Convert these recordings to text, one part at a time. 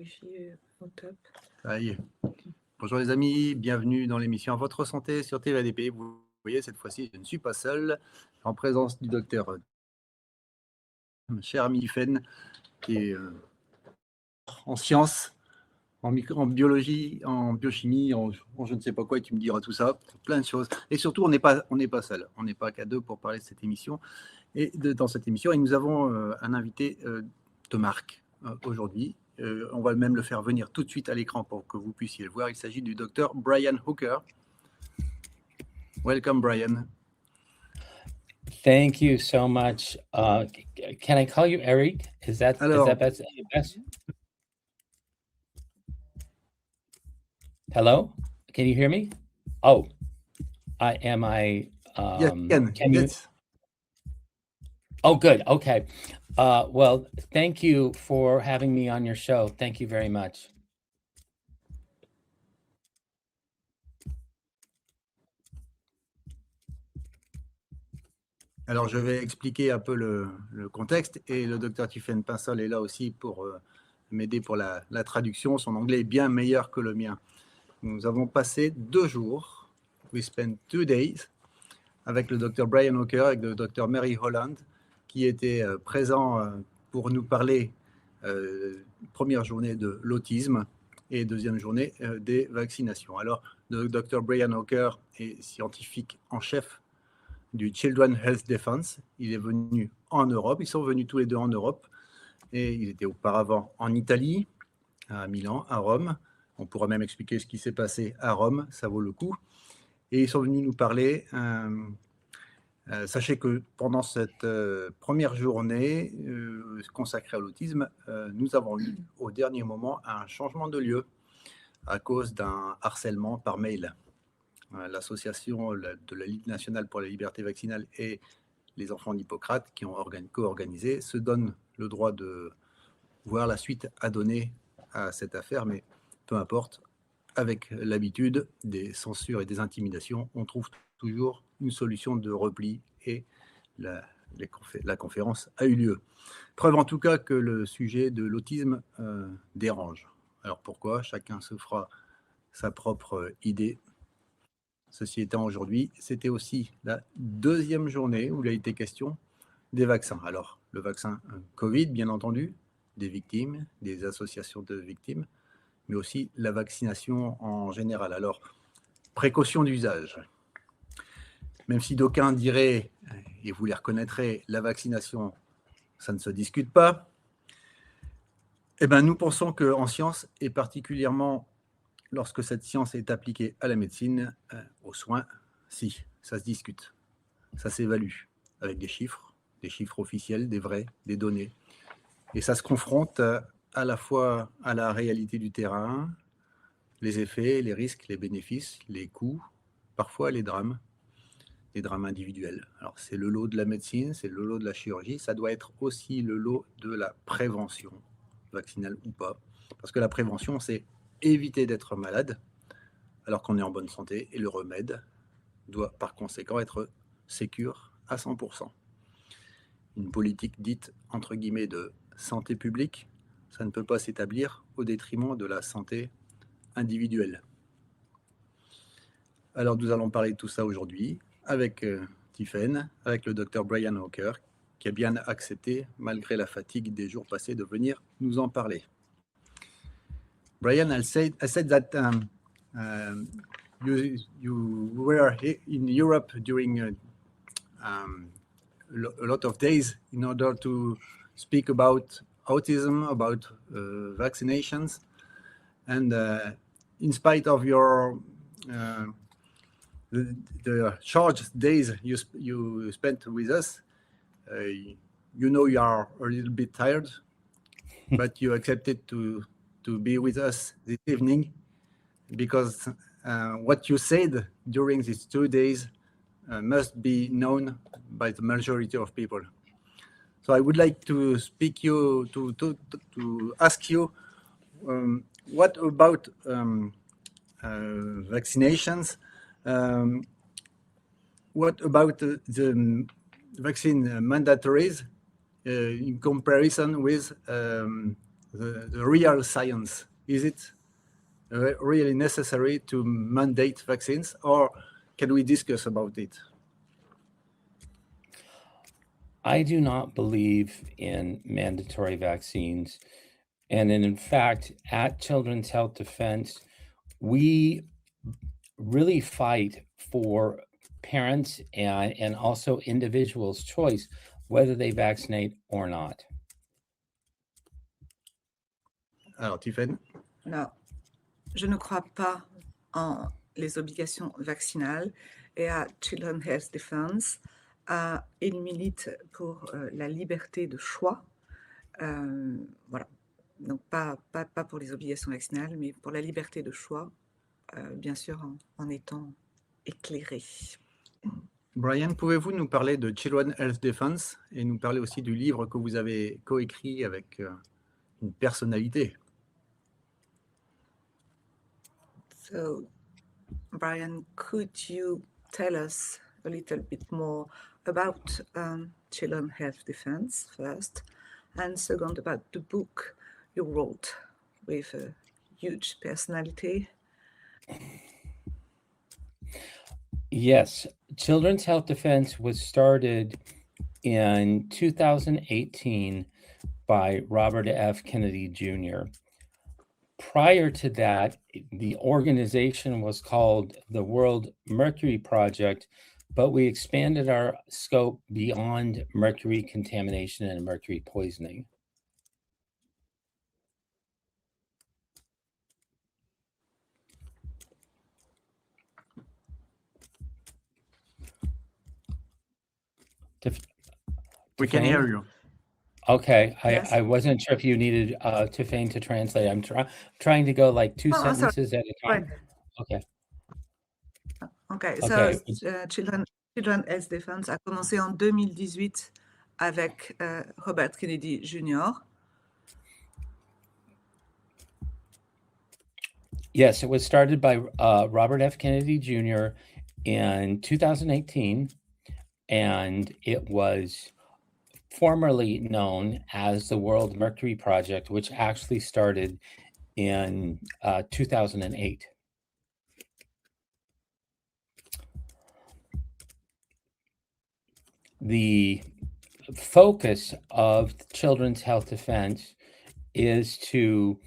vérifie au top. Ça y est. Bonjour les amis, bienvenue dans l'émission Votre santé sur TVADP. Vous voyez, cette fois-ci, je ne suis pas seul, en présence du docteur cher ami Typhaine, qui est en sciences, en biologie, en biochimie, en je ne sais pas quoi, et tu me diras tout ça, plein de choses. Et surtout, on n'est pas seul, on n'est pas qu'à deux pour parler de cette émission. Et dans cette émission, et nous avons un invité de marque aujourd'hui. On va même le faire venir tout de suite à l'écran pour que vous puissiez le voir. Il s'agit du docteur Brian Hooker. Welcome, Brian. Thank you so much. Can I call you Eric? Is that best? Hello? Can you hear me? Oh, Yes, can you? Oh, good. Okay. Well, thank you for having me on your show. Thank you very much. Alors, je vais expliquer un peu le contexte, et le docteur Typhaine Pinsolle est là aussi pour m'aider pour la traduction. Son anglais est bien meilleur que le mien. Nous avons passé 2 jours, we spent 2 days, avec le docteur Brian Hooker, avec le docteur Mary Holland, qui était présent pour nous parler première journée de l'autisme et deuxième journée des vaccinations. Alors, le docteur Brian Hooker est scientifique en chef du Children Health Defense. Il est venu en Europe, ils sont venus tous les deux en Europe, et il était auparavant en Italie, à Milan, à Rome. On pourra même expliquer ce qui s'est passé à Rome, ça vaut le coup. Et ils sont venus nous parler. Sachez que pendant cette première journée consacrée à l'autisme, nous avons eu au dernier moment un changement de lieu à cause d'un harcèlement par mail. L'association de la Ligue nationale pour la liberté vaccinale et les enfants d'Hippocrate, qui ont co-organisé, se donnent le droit de voir la suite à donner à cette affaire, mais peu importe, avec l'habitude des censures et des intimidations, on trouve toujours une solution de repli, et la conférence a eu lieu. Preuve en tout cas que le sujet de l'autisme dérange. Alors pourquoi? Chacun se fera sa propre idée. Ceci étant, aujourd'hui, c'était aussi la 2e journée où il a été question des vaccins. Alors, le vaccin Covid, bien entendu, des victimes, des associations de victimes, mais aussi la vaccination en général. Alors, précaution d'usage. Même si d'aucuns diraient, et vous les reconnaîtrez, la vaccination, ça ne se discute pas, eh bien, nous pensons qu'en science, et particulièrement lorsque cette science est appliquée à la médecine, aux soins, si, ça se discute, ça s'évalue avec des chiffres officiels, des vrais, des données, et ça se confronte à la fois à la réalité du terrain, les effets, les risques, les bénéfices, les coûts, parfois les drames individuels. Alors c'est le lot de la médecine, c'est le lot de la chirurgie, ça doit être aussi le lot de la prévention, vaccinale ou pas, parce que la prévention, c'est éviter d'être malade alors qu'on est en bonne santé, et le remède doit par conséquent être sécure à 100%. Une politique dite entre guillemets de santé publique, ça ne peut pas s'établir au détriment de la santé individuelle. Alors nous allons parler de tout ça aujourd'hui avec Typhaine, avec le docteur Brian Hooker, qui a bien accepté, malgré la fatigue des jours passés, de venir nous en parler. Brian, I said that you were in Europe during a lot of days in order to speak about autism, about vaccinations, and in spite of your the short days you spent with us, you know you are a little bit tired, but you accepted to be with us this evening because what you said during these 2 days must be known by the majority of people. So I would like to speak you to ask you what about vaccinations? What about the vaccine mandatories in comparison with the real science? Is it really necessary to mandate vaccines, or can we discuss about it? I do not believe in mandatory vaccines. And in fact, at Children's Health Defense, we really fight for parents and also individuals' choice whether they vaccinate or not. Alors, Typhaine? Non, je ne crois pas en les obligations vaccinales et à Children's Health Defense, il milite pour la liberté de choix. Voilà. Donc, pas pour les obligations vaccinales, mais pour la liberté de choix, bien sûr, en étant éclairé. Brian, pouvez-vous nous parler de Children's Health Defense et nous parler aussi du livre que vous avez coécrit avec une personnalité? So, Brian, could you tell us a little bit more about Children's Health Defense first, and second about the book you wrote with a huge personality? Yes, Children's Health Defense was started in 2018 by Robert F. Kennedy Jr. Prior to that, the organization was called the World Mercury Project, but we expanded our scope beyond mercury contamination and mercury poisoning. We can hear you. Okay, Yes. I wasn't sure if you needed Typhaine to translate. I'm trying to go like two sorry. sentences at a time. Right. Okay. Okay, Okay. so Children's Health Defense a commencé en 2018 avec Robert Kennedy Jr. Yes, it was started by Robert F. Kennedy Jr. in 2018, and it was formerly known as the World Mercury Project, which actually started in 2008. The focus of Children's Health Defense is to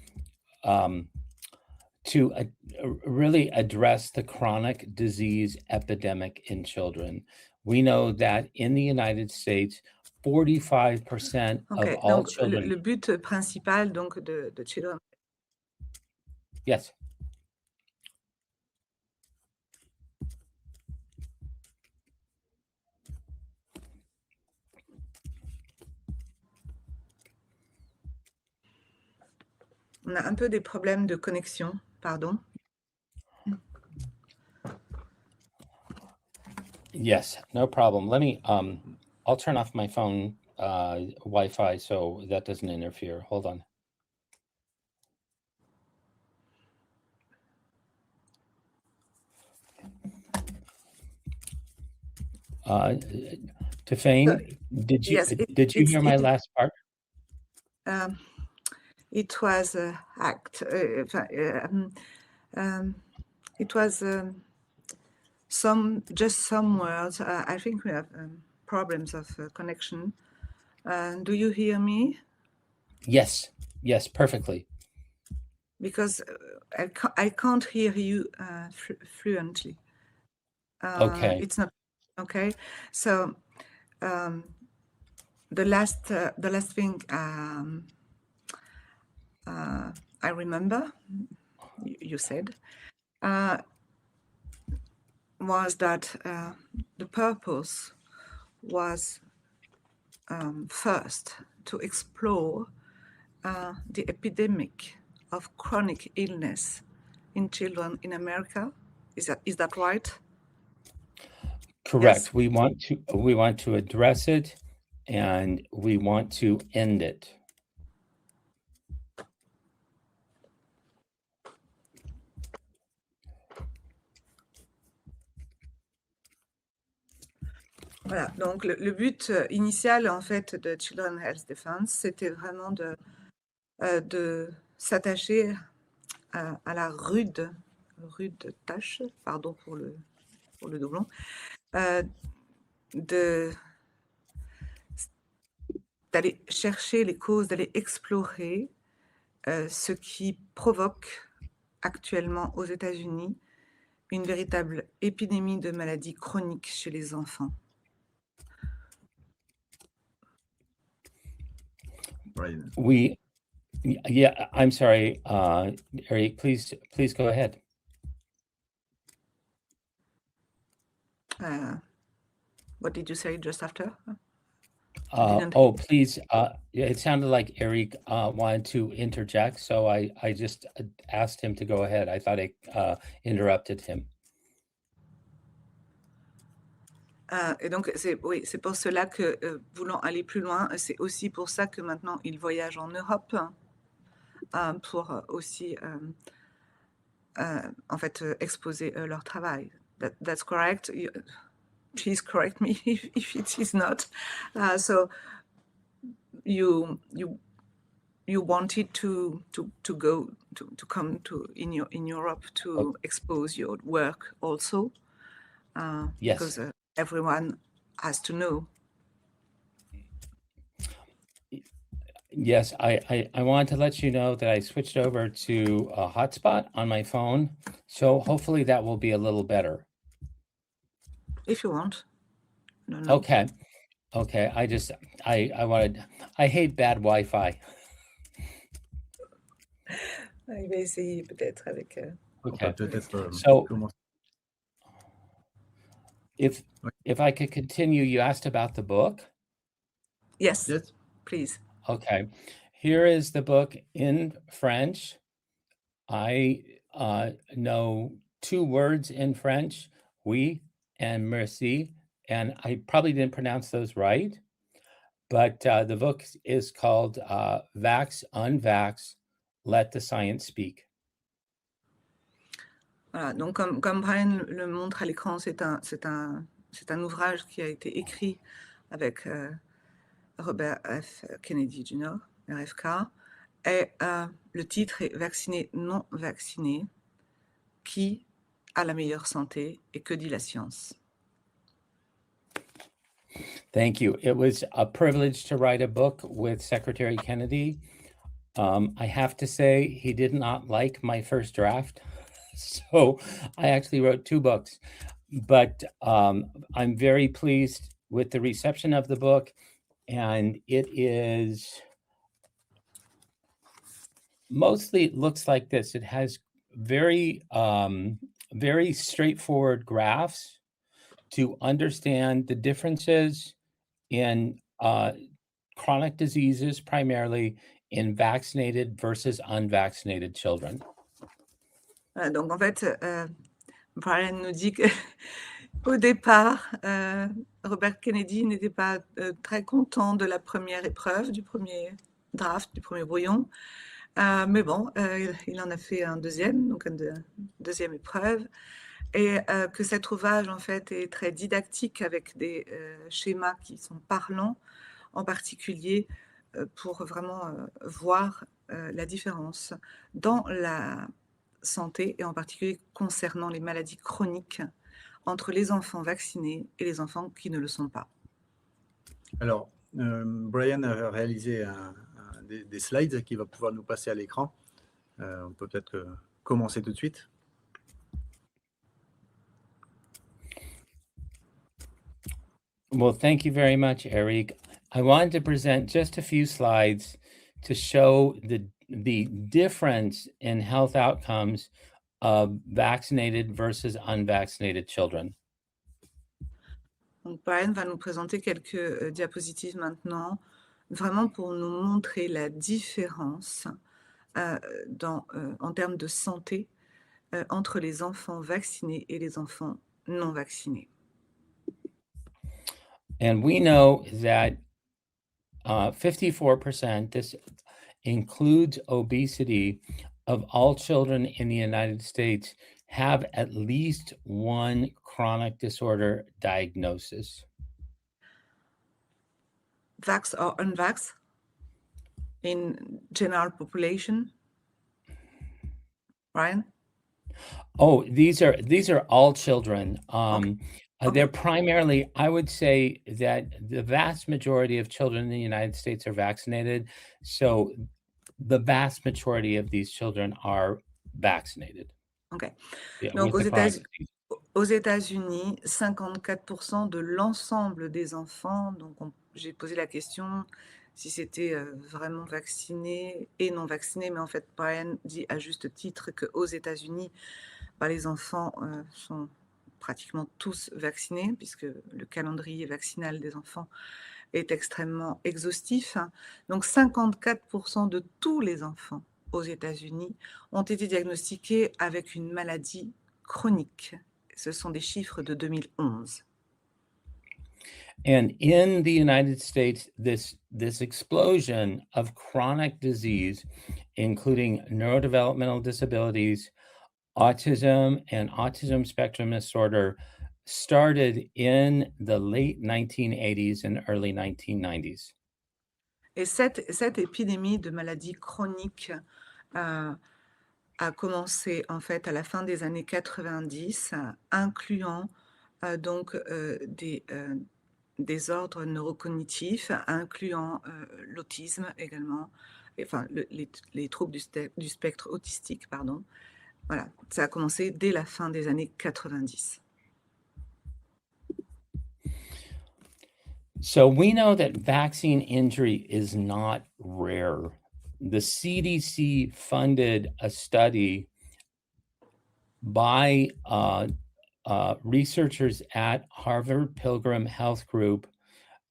really address the chronic disease epidemic in children. We know that in the United States, 45% Okay, of all donc children. le but principal donc de Children's. Yes. On a un peu des problèmes de connexion, pardon. Yes, no problem. Let me, I'll turn off my phone Wi-Fi so that doesn't interfere. Hold on. Typhaine, did you Yes, hear my last part? It was hacked. It was some words. I think we have problems of connection. Do you hear me? Yes, perfectly. Because I can't hear you fluently. Okay. It's not okay. So the last thing I remember you said was that the purpose was first to explore the epidemic of chronic illness in children in America. Is that right? Correct. Yes. We want to address it, and we want to end it. Voilà, donc le but initial en fait de Children's Health Defense, c'était vraiment de de s'attacher à la rude tâche, pardon pour le doublon, d'aller chercher les causes, d'aller explorer ce qui provoque actuellement aux États-Unis une véritable épidémie de maladies chroniques chez les enfants. Brian. Yeah, I'm sorry, Eric, please go ahead. What did you say just after? Please. It sounded like Eric wanted to interject, so I just asked him to go ahead. I thought I interrupted him. Et donc, c'est pour cela que, voulant aller plus loin, c'est aussi pour ça que maintenant, ils voyagent en Europe pour aussi, en fait, exposer leur travail. That's correct. Please correct me if it is not. So you wanted to come in Europe to expose your work also, Yes. because everyone has to know. Yes, I wanted to let you know that I switched over to a hotspot on my phone, so hopefully that will be a little better. If you want. No. Okay. I hate bad Wi-Fi. Il va essayer peut-être avec. Okay. Peut-être. So, if I could continue, you asked about the book. Yes. Yes. Please. Okay. Here is the book in French. I know 2 words in French, oui and merci, and I probably didn't pronounce those right, but the book is called Vax, Unvax, Let the Science Speak. Voilà, donc comme Brian le montre à l'écran, c'est un ouvrage qui a été écrit avec Robert F. Kennedy Jr., RFK, et le titre est « Vacciné, non vacciné, qui a la meilleure santé et que dit la science ?» Thank you. It was a privilege to write a book with Secretary Kennedy. I have to say, he did not like my first draft. So I actually wrote 2 books, but I'm very pleased with the reception of the book, and it is mostly looks like this. It has very straightforward graphs to understand the differences in chronic diseases, primarily in vaccinated versus unvaccinated children. Donc en fait, Brian nous dit qu'au départ, Robert Kennedy n'était pas très content de la première épreuve, du premier draft, du premier brouillon. Mais bon, il en a fait un deuxième, donc une deuxième épreuve. Et que cet ouvrage, en fait, est très didactique avec des schémas qui sont parlants, en particulier pour vraiment voir la différence dans la santé, et en particulier concernant les maladies chroniques, entre les enfants vaccinés et les enfants qui ne le sont pas. Alors, Brian a réalisé des slides qu'il va pouvoir nous passer à l'écran. On peut peut-être commencer tout de suite. Well, thank you very much, Eric. I wanted to present just a few slides to show the difference in health outcomes of vaccinated versus unvaccinated children. Donc, Brian va nous présenter quelques diapositives maintenant, vraiment pour nous montrer la différence en termes de santé entre les enfants vaccinés et les enfants non vaccinés. And we know that 54%, this includes obesity, of all children in the United States have at least one chronic disorder diagnosis. Vax or unvax? in general population, Ryan? Oh, these are all children. They're Okay. primarily, I would say that the vast majority of children in the United States are vaccinated. So the vast majority of these children are vaccinated. Ok. Yeah, Donc, with the chronic disease. aux États-Unis, 54% de l'ensemble des enfants, donc j'ai posé la question si c'était vraiment vacciné et non vacciné, mais en fait, Brian dit à juste titre qu'aux États-Unis, les enfants sont pratiquement tous vaccinés, puisque le calendrier vaccinal des enfants est extrêmement exhaustif. Donc 54% de tous les enfants aux États-Unis ont été diagnostiqués avec une maladie chronique. Ce sont des chiffres de 2011. And in the United States, this explosion of chronic disease, including neurodevelopmental disabilities, autism, and autism spectrum disorder, started in the late 1980s and early 1990s. Et cette épidémie de maladies chroniques a commencé en fait à la fin des années 90, incluant donc des désordres neurocognitifs, incluant l'autisme également, enfin les troubles du spectre autistique, pardon. Voilà, ça a commencé dès la fin des années 90. So we know that vaccine injury is not rare. The CDC funded a study by researchers at Harvard Pilgrim Health Group,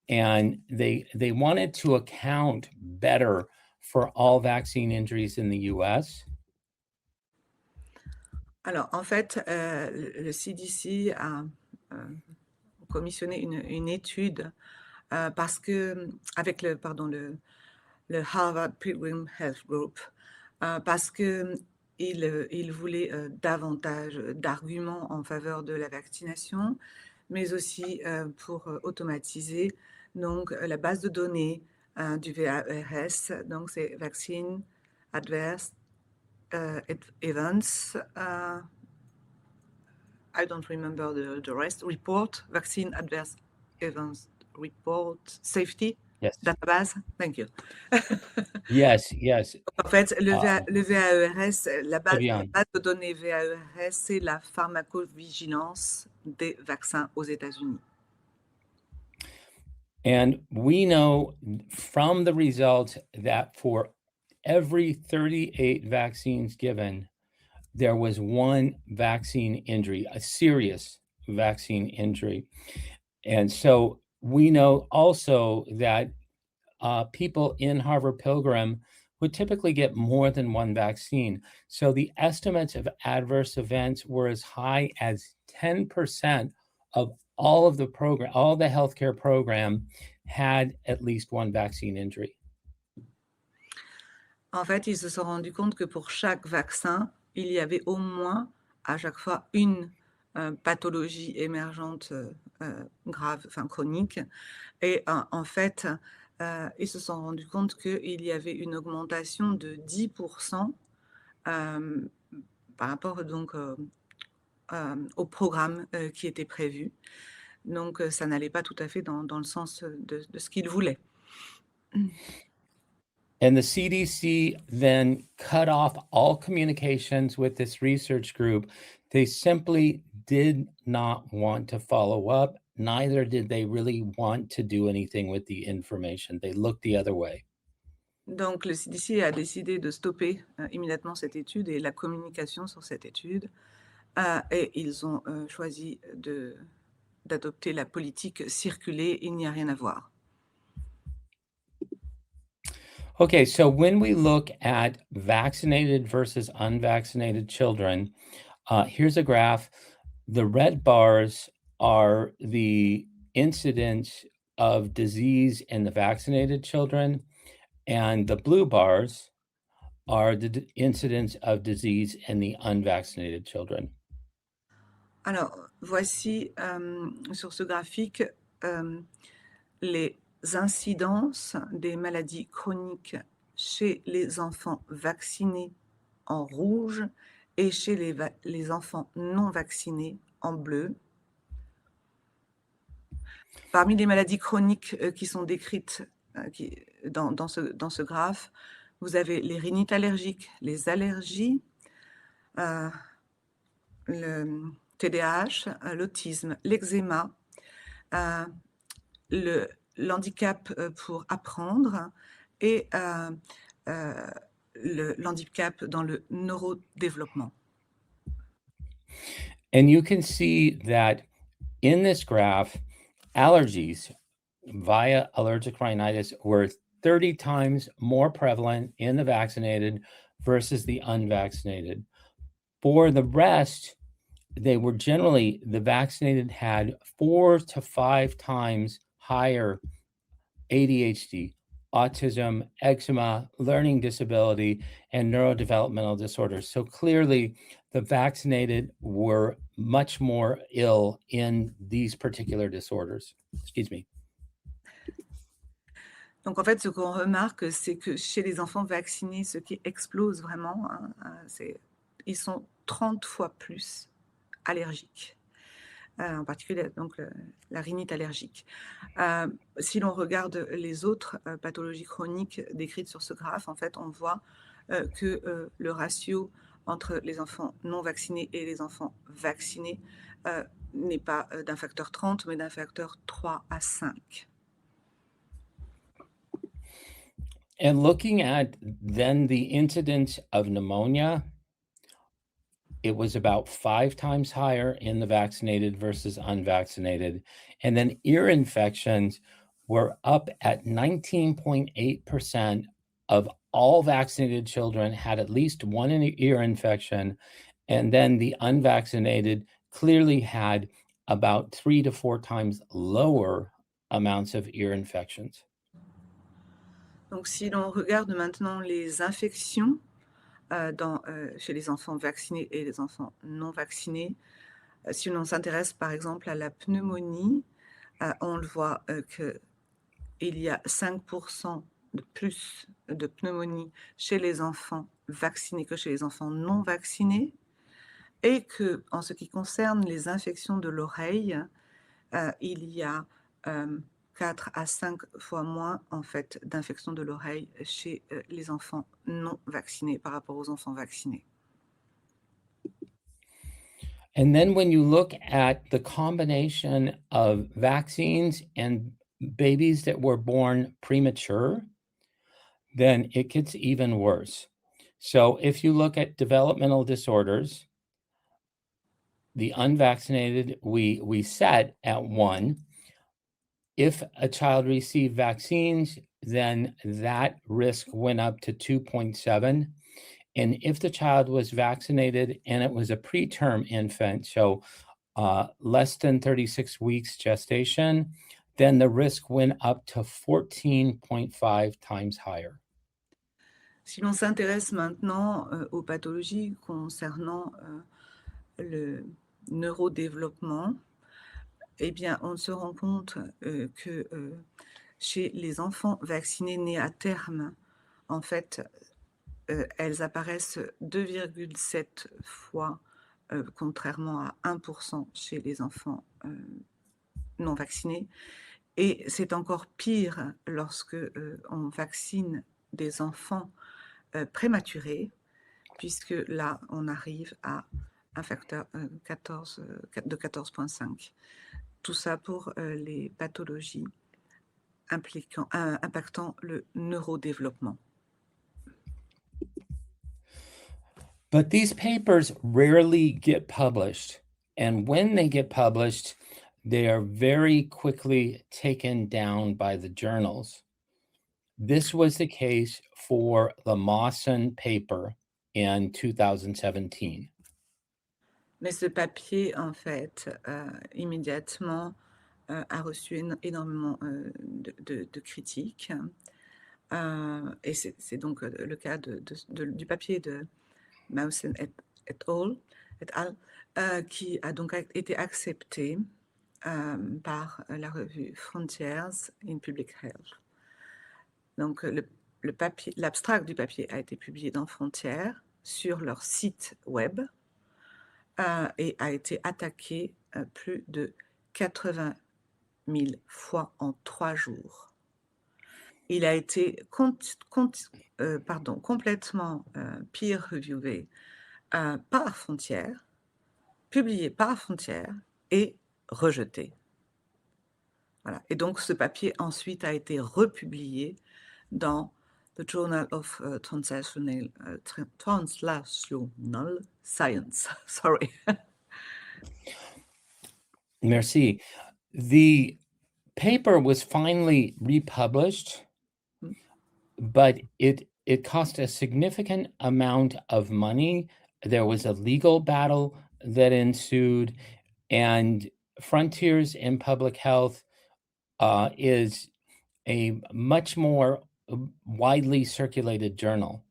and they wanted to account better for all vaccine injuries in the US. Alors, en fait, le CDC a commissionné une étude parce que, avec le Harvard Pilgrim Health Group, parce qu'il voulait davantage d'arguments en faveur de la vaccination, mais aussi pour automatiser donc, la base de données du VAERS, donc c'est Vaccine Adverse Events, I don't remember the rest, report, Vaccine Adverse Events Report, Safety, Yes. Database, thank you. Yes. En fait, le VAERS, la base Bien. de données VAERS, c'est la pharmacovigilance des vaccins aux États-Unis. And we know from the results that for every 38 vaccines given, there was one vaccine injury, a serious vaccine injury. And so we know also that people in Harvard Pilgrim would typically get more than one vaccine. So the estimates of adverse events were as high as 10% of all the healthcare program had at least one vaccine injury. En fait, ils se sont rendus compte que pour chaque vaccin, il y avait au moins à chaque fois une pathologie émergente grave, enfin chronique. Et en fait, ils se sont rendus compte qu'il y avait une augmentation de 10% par rapport donc au programme qui était prévu. Donc, ça n'allait pas tout à fait dans le sens de ce qu'ils voulaient. And the CDC then cut off all communications with this research group. They simply did not want to follow up. Neither did they really want to do anything with the information. They looked the other way. Donc, le CDC a décidé de stopper immédiatement cette étude et la communication sur cette étude. Et ils ont choisi d'adopter la politique circuler, il n'y a rien à voir. Okay, so when we look at vaccinated versus unvaccinated children, here's a graph. The red bars are the incidence of disease in the vaccinated children, and the blue bars are the incidence of disease in the unvaccinated children. Alors, voici sur ce graphique les incidences des maladies chroniques chez les enfants vaccinés en rouge et chez les enfants non vaccinés en bleu. Parmi les maladies chroniques qui sont décrites dans ce graphe, vous avez les rhinites allergiques, les allergies, le TDAH, l'autisme, l'eczéma, l'handicap pour apprendre et l'handicap dans le neurodéveloppement. And you can see that in this graph, allergies via allergic rhinitis were 30 times more prevalent in the vaccinated versus the unvaccinated. For the rest, they were generally, the vaccinated had 4 to 5 times higher ADHD, autism, eczema, learning disability, and neurodevelopmental disorders. So clearly, the vaccinated were much more ill in these particular disorders. Excuse me. Donc en fait, ce qu'on remarque, c'est que chez les enfants vaccinés, ce qui explose vraiment, ils sont 30 fois plus allergiques, en particulier donc la rhinite allergique. Si l'on regarde les autres pathologies chroniques décrites sur ce graphe, en fait, on voit que le ratio entre les enfants non vaccinés et les enfants vaccinés n'est pas d'un facteur 30, mais d'un facteur 3 à 5. And looking at then the incidence of pneumonia, it was about 5 times higher in the vaccinated versus unvaccinated. And then ear infections were up at 19.8% of all vaccinated children had at least one ear infection. And then the unvaccinated clearly had about 3 to 4 times lower amounts of ear infections. Donc, si l'on regarde maintenant les infections chez les enfants vaccinés et les enfants non vaccinés, si l'on s'intéresse par exemple à la pneumonie, on le voit qu'il y a 5% de plus de pneumonie chez les enfants vaccinés que chez les enfants non vaccinés, et que, en ce qui concerne les infections de l'oreille, il y a 4 à 5 fois moins en fait d'infections de l'oreille chez les enfants non vaccinés par rapport aux enfants vaccinés. And then when you look at the combination of vaccines and babies that were born premature, then it gets even worse. So if you look at developmental disorders, the unvaccinated, we set at 1. If a child received vaccines, then that risk went up to 2.7. And if the child was vaccinated and it was a preterm infant, so less than 36 weeks gestation, then the risk went up to 14.5 times higher. Si l'on s'intéresse maintenant aux pathologies concernant le neurodéveloppement, eh bien, on se rend compte que chez les enfants vaccinés nés à terme, en fait, elles apparaissent 2,7 fois, contrairement à 1% chez les enfants non vaccinés. Et c'est encore pire lorsque on vaccine des enfants prématurés, puisque là, on arrive à un facteur de 14,5. Tout ça pour les pathologies impactant le neurodéveloppement. But these papers rarely get published. And when they get published, they are very quickly taken down by the journals. This was the case for the Mawson paper in 2017. Mais ce papier, en fait, immédiatement, a reçu énormément de critiques. Et c'est donc le cas du papier de Mawson et al. Qui a donc été accepté par la revue Frontiers in Public Health. Donc, l'abstract du papier a été publié dans Frontières sur leur site web et a été attaqué plus de 80 000 fois en 3 jours. Il a été complètement peer-reviewé par Frontières, publié par Frontières et rejeté. Voilà. Et donc, ce papier ensuite a été republié dans the Journal of Translational Science. Sorry. Merci. The paper was finally republished, but it cost a significant amount of money. There was a legal battle that ensued, and Frontiers in Public Health is a much more widely circulated journal.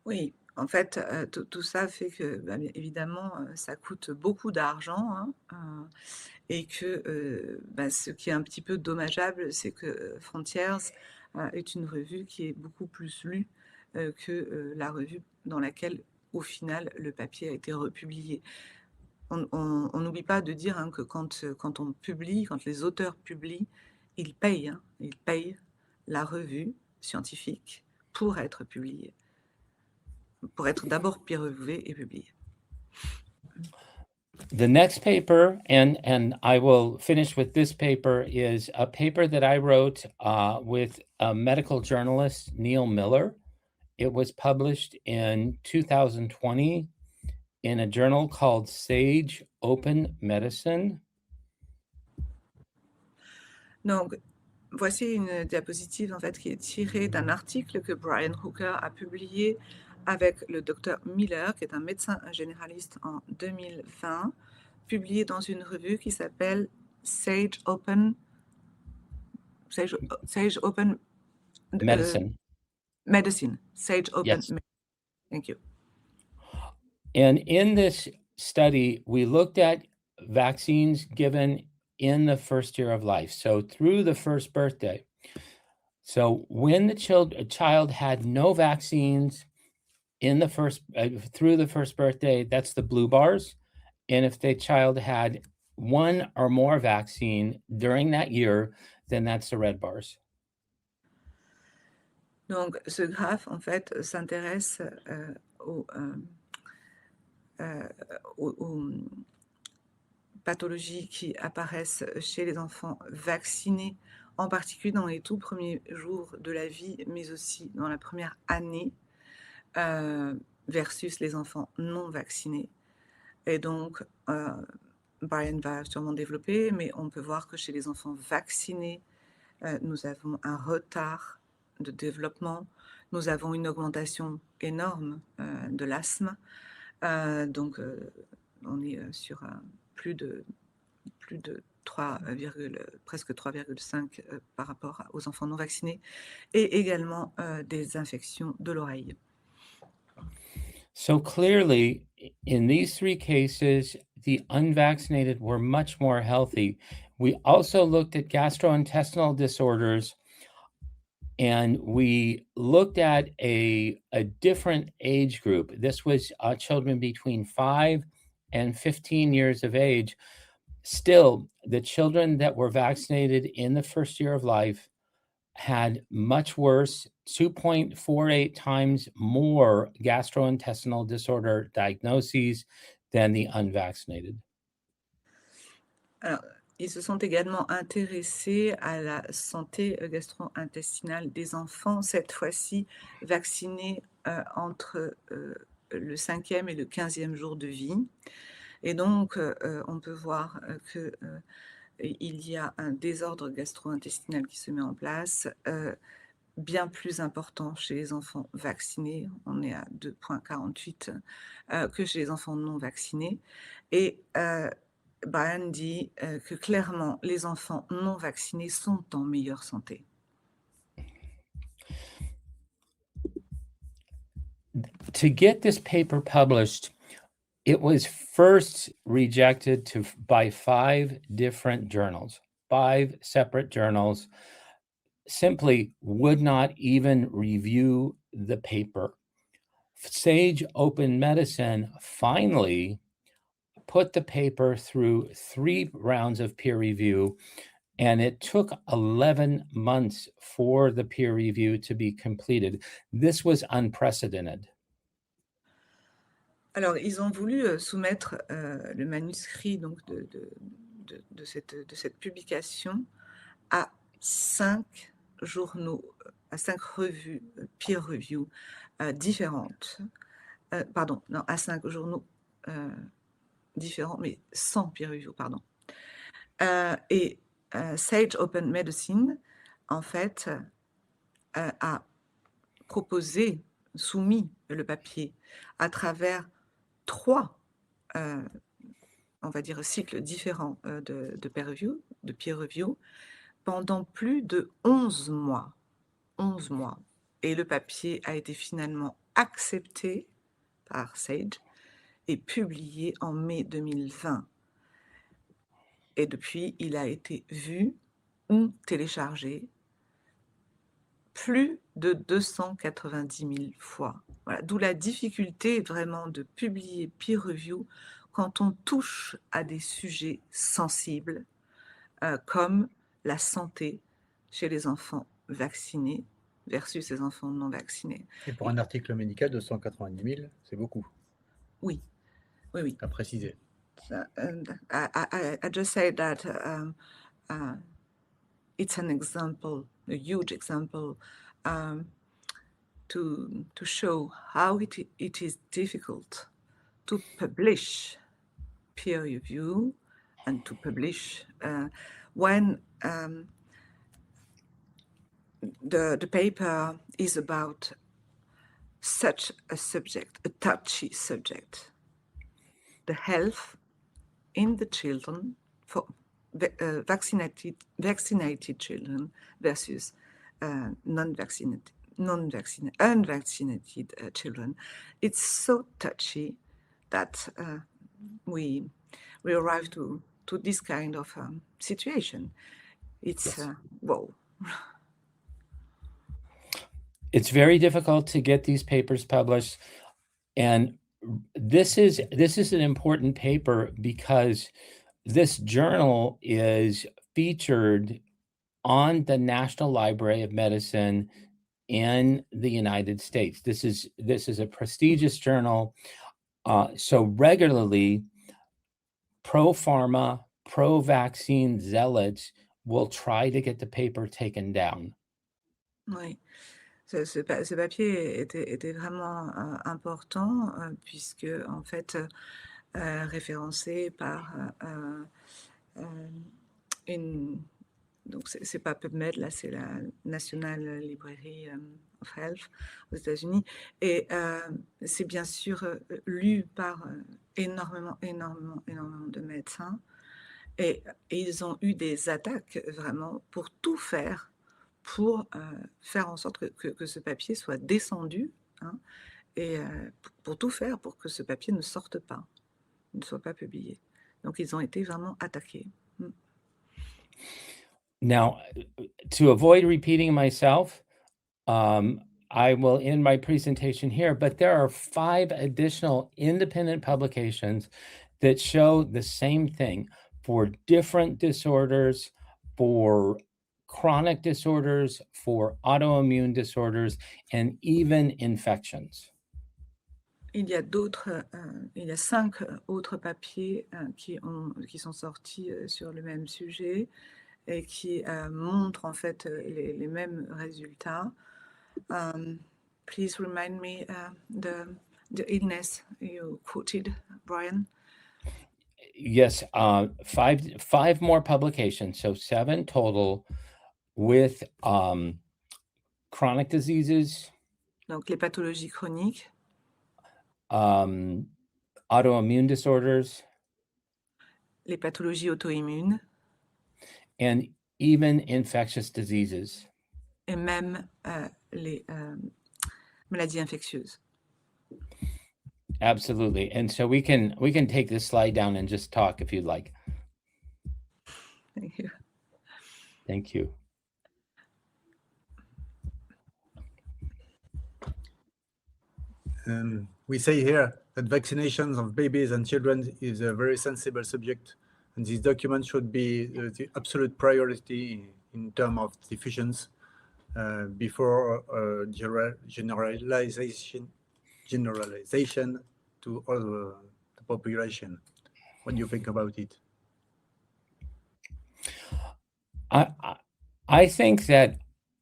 Oui, en fait, tout ça fait que, évidemment, ça coûte beaucoup d'argent, hein, et que ce qui est un petit peu dommageable, c'est que Frontiers est une revue qui est beaucoup plus lue que la revue dans laquelle, au final, le papier a été republié. On n'oublie pas de dire que quand on publie, quand les auteurs publient, ils payent la revue scientifique pour être publiée, pour être d'abord peer-reviewée et publiée. The next paper, and I will finish with this paper, is a paper that I wrote with a medical journalist, Neil Miller. It was published in 2020 in a journal called Sage Open Medicine. Donc, voici une diapositive en fait qui est tirée d'un article que Brian Hooker a publié avec le Dr Miller, qui est un médecin généraliste en 2020, publié dans une revue qui s'appelle Sage Open Medicine. Medicine. Sage Open Yes. Medicine. Thank you. And in this study, we looked at vaccines given in the first year of life, so through the first birthday. So when the child had no vaccines in the through the first birthday, that's the blue bars. And if the child had one or more vaccine during that year, then that's the red bars. Donc, ce graphe, en fait, s'intéresse aux pathologies qui apparaissent chez les enfants vaccinés, en particulier dans les tout premiers jours de la vie, mais aussi dans la première année, versus les enfants non vaccinés. Et donc, Brian va sûrement développer, mais on peut voir que chez les enfants vaccinés, nous avons un retard de développement, nous avons une augmentation énorme de l'asthme, donc on est sur plus de 3, presque 3,5 par rapport aux enfants non vaccinés, et également des infections de l'oreille. So clearly, in these 3 cases, the unvaccinated were much more healthy. We also looked at gastrointestinal disorders, and we looked at a different age group. This was children between 5 and 15 years of age. Still, the children that were vaccinated in the first year of life had much worse, 2.48 times more gastrointestinal disorder diagnoses than the unvaccinated. Alors, ils se sont également intéressés à la santé gastro-intestinale des enfants, cette fois-ci vaccinés entre le 5e et le 15e jour de vie. Et donc, on peut voir qu'il y a un désordre gastro-intestinal qui se met en place, bien plus important chez les enfants vaccinés, on est à 2,48 que chez les enfants non vaccinés. Et Brian dit que clairement, les enfants non vaccinés sont en meilleure santé. To get this paper published, it was first rejected by 5 different journals, 5 separate journals. simply would not even review the paper. Sage Open Medicine finally put the paper through 3 rounds of peer review, and it took 11 months for the peer review to be completed. This was unprecedented. Alors, ils ont voulu soumettre le manuscrit donc, de cette publication à 5 journaux, à 5 revues peer review différentes. Pardon, non, à 5 journaux différents, mais sans peer review, pardon. Et Sage Open Medicine, en fait, a proposé, soumis le papier à travers 3, on va dire, cycles différents de peer review, pendant plus de 11 mois. 11 mois. Et le papier a été finalement accepté par Sage et publié en mai 2020. Et depuis, il a été vu ou téléchargé plus de 290 000 fois. Voilà. D'où la difficulté vraiment de publier peer review quand on touche à des sujets sensibles comme la santé chez les enfants vaccinés versus les enfants non vaccinés. Et pour un article médical, 290 000, c'est beaucoup. Oui, oui, oui. À préciser. I just say that it's an example, a huge example, to show how it is difficult to publish peer review and to publish when the paper is about such a subject, a touchy subject, the health in the children for vaccinated children versus unvaccinated children. It's so touchy that we arrive to this kind of situation. It's whoa. It's very difficult to get these papers published, and this is an important paper because this journal is featured on the National Library of Medicine in the United States. This is a prestigious journal. So regularly, pro-pharma, pro-vaccine zealots will try to get the paper taken down. Oui. Ce papier était vraiment important puisque en fait référencé par une, donc c'est pas PubMed, là c'est la National Library of Health aux États-Unis, et c'est bien sûr lu par énormément de médecins, et ils ont eu des attaques vraiment pour tout faire pour faire en sorte que ce papier soit descendu, hein, et pour tout faire pour que ce papier ne sorte pas, ne soit pas publié. Donc, ils ont été vraiment attaqués. Now, to avoid repeating myself, I will end my presentation here, but there are 5 additional independent publications that show the same thing for different disorders, for chronic disorders, for autoimmune disorders, and even infections. Il y a 5 autres papiers qui sont sortis sur le même sujet et qui montrent en fait les mêmes résultats. Please remind me the illness you quoted, Brian. Yes, 5 more publications, so 7 total with chronic diseases. Donc les pathologies chroniques. Autoimmune disorders. Les pathologies auto-immunes. And even infectious diseases. Et même les maladies infectieuses. Absolutely. And so we can take this slide down and just talk if you'd like. Thank you. Thank you. We say here that vaccinations of babies and children is a very sensible subject, and this document should be the absolute priority in terms of diffusions before generalization to all the population. What do you think about it? I think that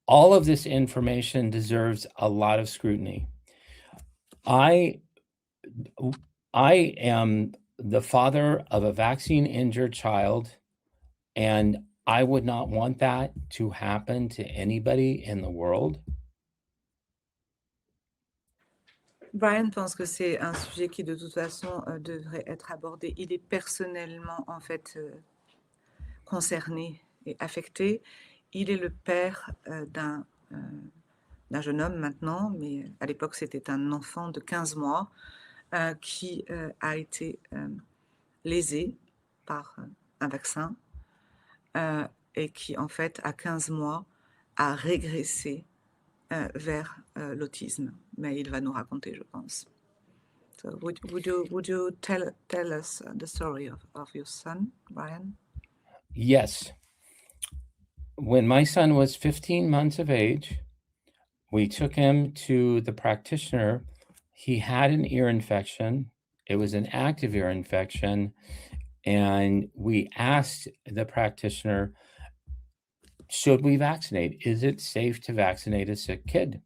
all of this information deserves a lot of scrutiny. I am the father of a vaccine-injured child, and I would not want that to happen to anybody in the world. Brian pense que c'est un sujet qui, de toute façon, devrait être abordé. Il est personnellement, en fait, concerné et affecté. Il est le père d'un jeune homme maintenant, mais à l'époque, c'était un enfant de 15 mois qui a été lésé par un vaccin et qui, en fait, à 15 mois, a régressé vers l'autisme. Mais il va nous raconter, je pense. So would you tell us the story of your son, Brian? Yes. When my son was 15 months of age, we took him to the practitioner. He had an ear infection. It was an active ear infection. And we asked the practitioner, should we vaccinate? Is it safe to vaccinate a sick kid?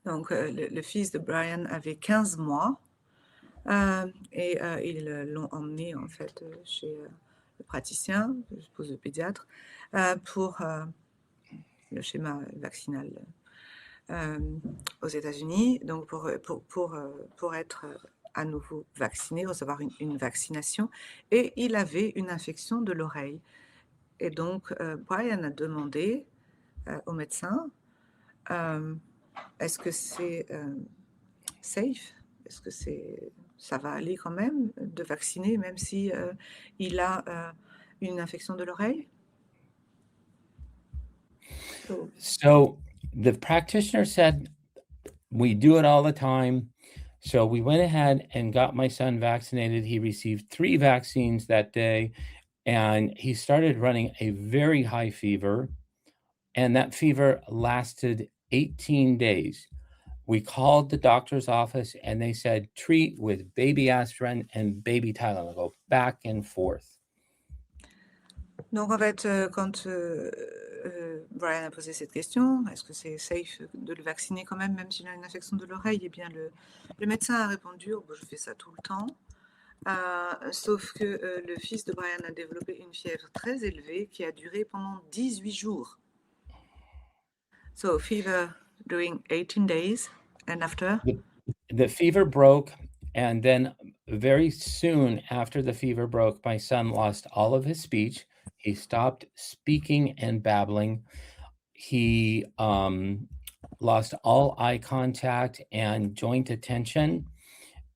Donc, le fils de Brian avait 15 mois et ils l'ont emmené en fait chez le praticien, je suppose le pédiatre, pour le schéma vaccinal aux États-Unis, donc pour être à nouveau vacciné, recevoir une vaccination, et il avait une infection de l'oreille. Et donc, Brian a demandé au médecin, est-ce que c'est safe? Est-ce que ça va aller quand même de vacciner, même si il a une infection de l'oreille? So the practitioner said, we do it all the time. So we went ahead and got my son vaccinated. He received 3 vaccines that day, and he started running a very high fever, and that fever lasted 18 days. We called the doctor's office, and they said, treat with baby aspirin and baby Tylenol. Go back and forth. Donc, en fait, quand Brian a posé cette question, est-ce que c'est safe de le vacciner quand même s'il a une infection de l'oreille? Eh bien, le médecin a répondu, oh, je fais ça tout le temps. Sauf que le fils de Brian a développé une fièvre très élevée qui a duré pendant 18 jours. So, fever during 18 days, and after? The fever broke, and then very soon after the fever broke, my son lost all of his speech. He stopped speaking and babbling. He lost all eye contact and joint attention.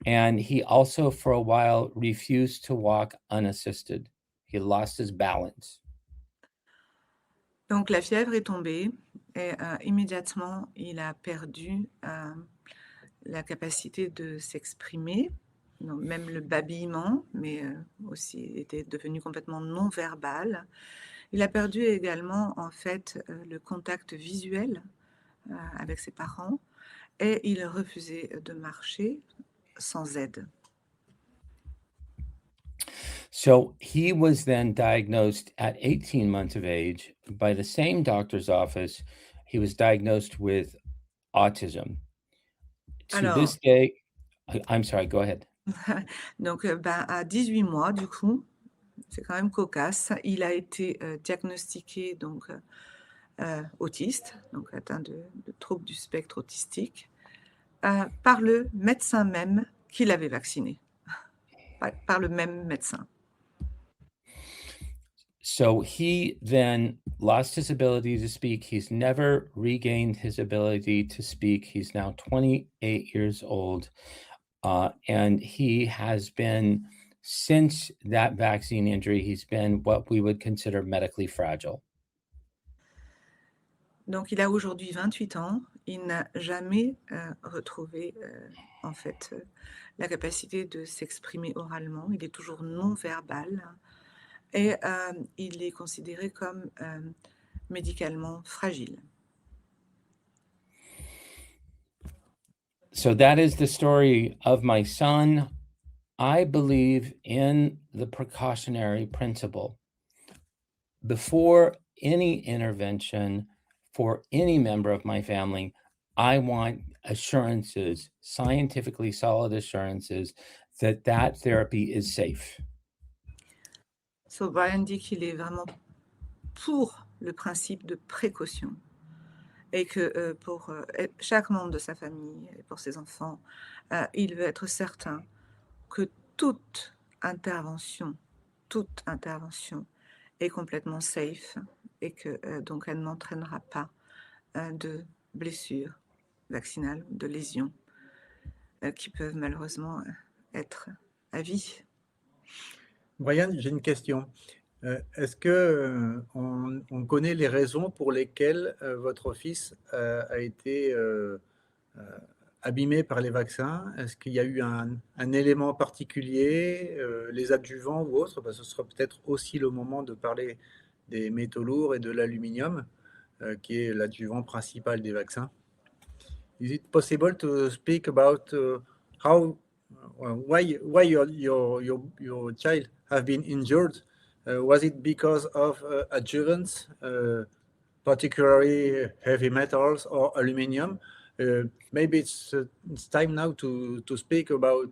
And he also, for a while, refused to walk unassisted. He lost his balance. Donc, la fièvre est tombée et immédiatement, il a perdu la capacité de s'exprimer, même le babillement, mais aussi il était devenu complètement non-verbal. Il a perdu également, en fait, le contact visuel avec ses parents et il refusait de marcher sans aide. So he was then diagnosed at 18 months of age by the same doctor's office. He was diagnosed with autism. To this day, I'm sorry, go ahead. Donc, à 18 mois, du coup, c'est quand même cocasse, il a été diagnostiqué donc, autiste, donc atteint de troubles du spectre autistique, par le médecin même qui l'avait vacciné, par le même médecin. So he then lost his ability to speak. He's never regained his ability to speak. He's now 28 years old. And he has been, since that vaccine injury, he's been what we would consider medically fragile. Donc, il a aujourd'hui 28 ans. Il n'a jamais retrouvé, en fait, la capacité de s'exprimer oralement. Il est toujours non-verbal et il est considéré comme médicalement fragile. So that is the story of my son. I believe in the precautionary principle. Before any intervention for any member of my family, I want assurances, scientifically solid assurances, that that therapy is safe. So Brian dit qu'il est vraiment pour le principe de précaution et que pour chaque membre de sa famille et pour ses enfants, il veut être certain que toute intervention est complètement safe et que donc elle n'entraînera pas de blessures vaccinales, de lésions qui peuvent malheureusement être à vie. Brian, j'ai une question. Est-ce que on connaît les raisons pour lesquelles votre fils a été abîmé par les vaccins? Est-ce qu'il y a eu un élément particulier, les adjuvants ou autres? Ce sera peut-être aussi le moment de parler des métaux lourds et de l'aluminium, qui est l'adjuvant principal des vaccins. Is it possible to speak about why your child have been injured? Was it because of adjuvants, particularly heavy metals or aluminium? Maybe it's time now to speak about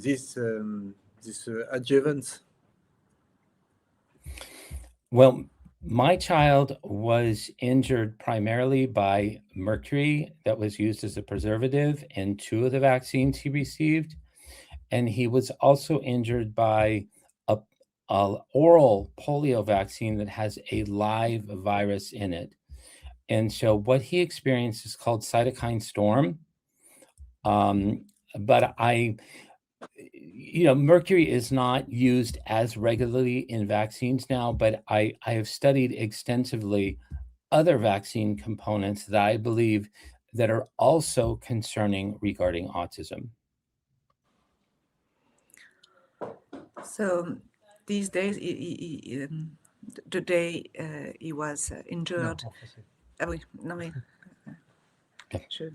these adjuvants. Well, my child was injured primarily by mercury that was used as a preservative in 2 of the vaccines he received. And he was also injured by a oral polio vaccine that has a live virus in it. And so what he experienced is called cytokine storm. But mercury is not used as regularly in vaccines now, but I have studied extensively other vaccine components that I believe that are also concerning regarding autism. So these days, the day he was injured. Ah oui, non mais je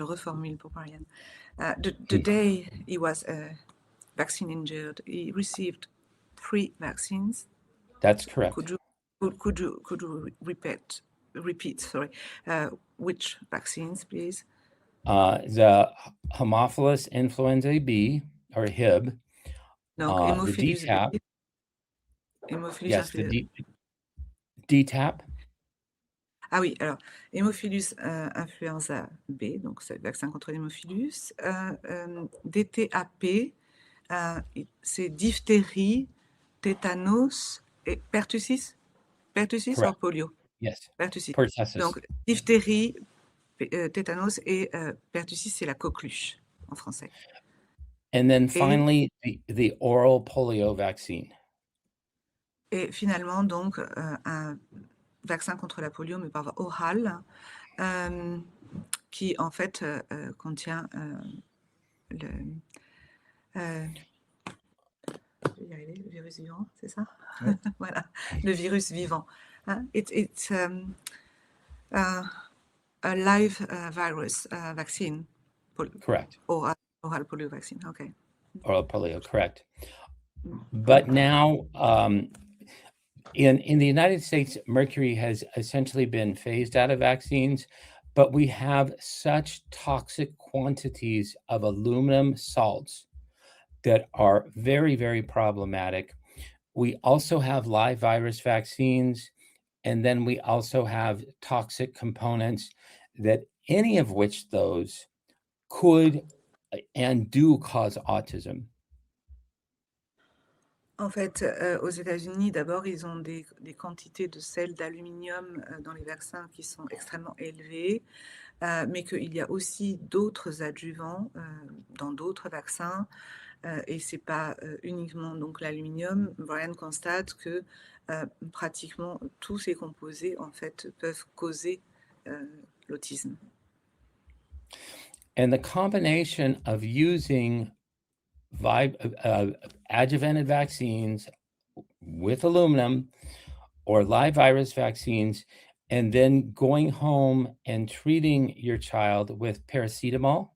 reformule pour Brian. The day he was vaccine injured, he received 3 vaccines. That's correct. Could you repeat? Sorry, which vaccines, please? The Haemophilus influenzae B, or HIB. Donc, the DTaP. B. Hémophilus Yes, the DTaP. Ah oui, alors, Haemophilus influenza B, donc c'est le vaccin contre l'hémophilus. DTaP, c'est diphtérie, tétanos et pertussis. Pertussis ou polio? Yes. Pertussis. Pertussis. Donc, diphtérie, tétanos et pertussis, c'est la coqueluche en français. And then finally, the oral polio vaccine. Et finalement, donc, un vaccin contre la polio, mais par voie orale, qui en fait contient le virus vivant, c'est ça? Oui. Voilà, le virus vivant. It's a live virus vaccine. Correct. Oral polio vaccine, okay. Oral polio, correct. But now, in the United States, mercury has essentially been phased out of vaccines, but we have such toxic quantities of aluminum salts that are very, very problematic. We also have live virus vaccines, and then we also have toxic components that any of which those could and do cause autism. En fait, aux États-Unis, d'abord, ils ont des quantités de sel d'aluminium dans les vaccins qui sont extrêmement élevées, mais qu'il y a aussi d'autres adjuvants dans d'autres vaccins et c'est pas uniquement donc l'aluminium. Brian constate que pratiquement tous ces composés en fait peuvent causer l'autisme. And the combination of using adjuvanted vaccines with aluminum or live virus vaccines, and then going home and treating your child with paracetamol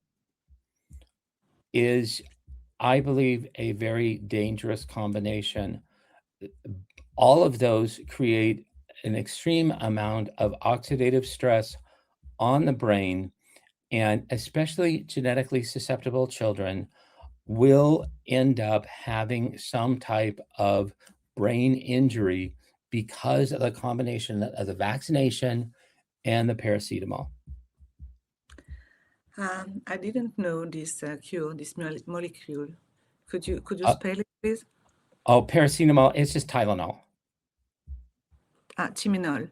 is, I believe, a very dangerous combination. All of those create an extreme amount of oxidative stress on the brain, and especially genetically susceptible children will end up having some type of brain injury because of the combination of the vaccination and the paracetamol. I didn't know this cure, this molecule. Could you spell it, please? Oh, paracetamol, it's just Tylenol. Tylenol.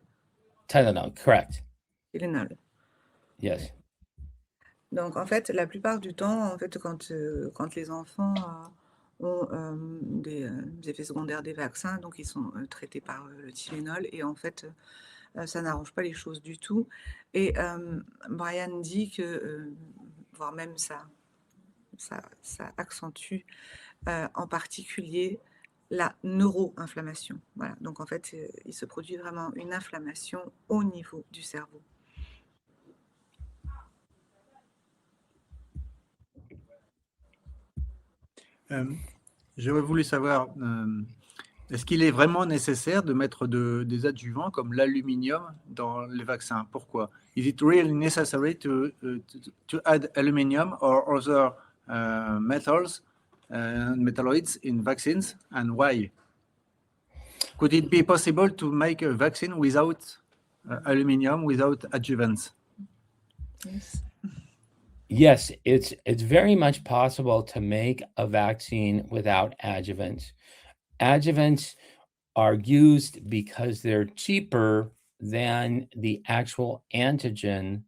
Tylenol, correct. Tylenol. Yes. Donc, en fait, la plupart du temps, en fait, quand les enfants ont des effets secondaires des vaccins, donc ils sont traités par le Tylenol, et en fait, ça n'arrange pas les choses du tout. Et Brian dit que, voire même ça accentue en particulier la neuroinflammation. Voilà. Donc, en fait, il se produit vraiment une inflammation au niveau du cerveau. J'aurais voulu savoir, est-ce qu'il est vraiment nécessaire de mettre des adjuvants comme l'aluminium dans les vaccins? Pourquoi? Is it really necessary to add aluminium or other metals, metalloids in vaccines, and why? Could it be possible to make a vaccine without aluminium, without adjuvants? Yes. Yes, it's very much possible to make a vaccine without adjuvants. Adjuvants are used because they're cheaper than the actual antigen,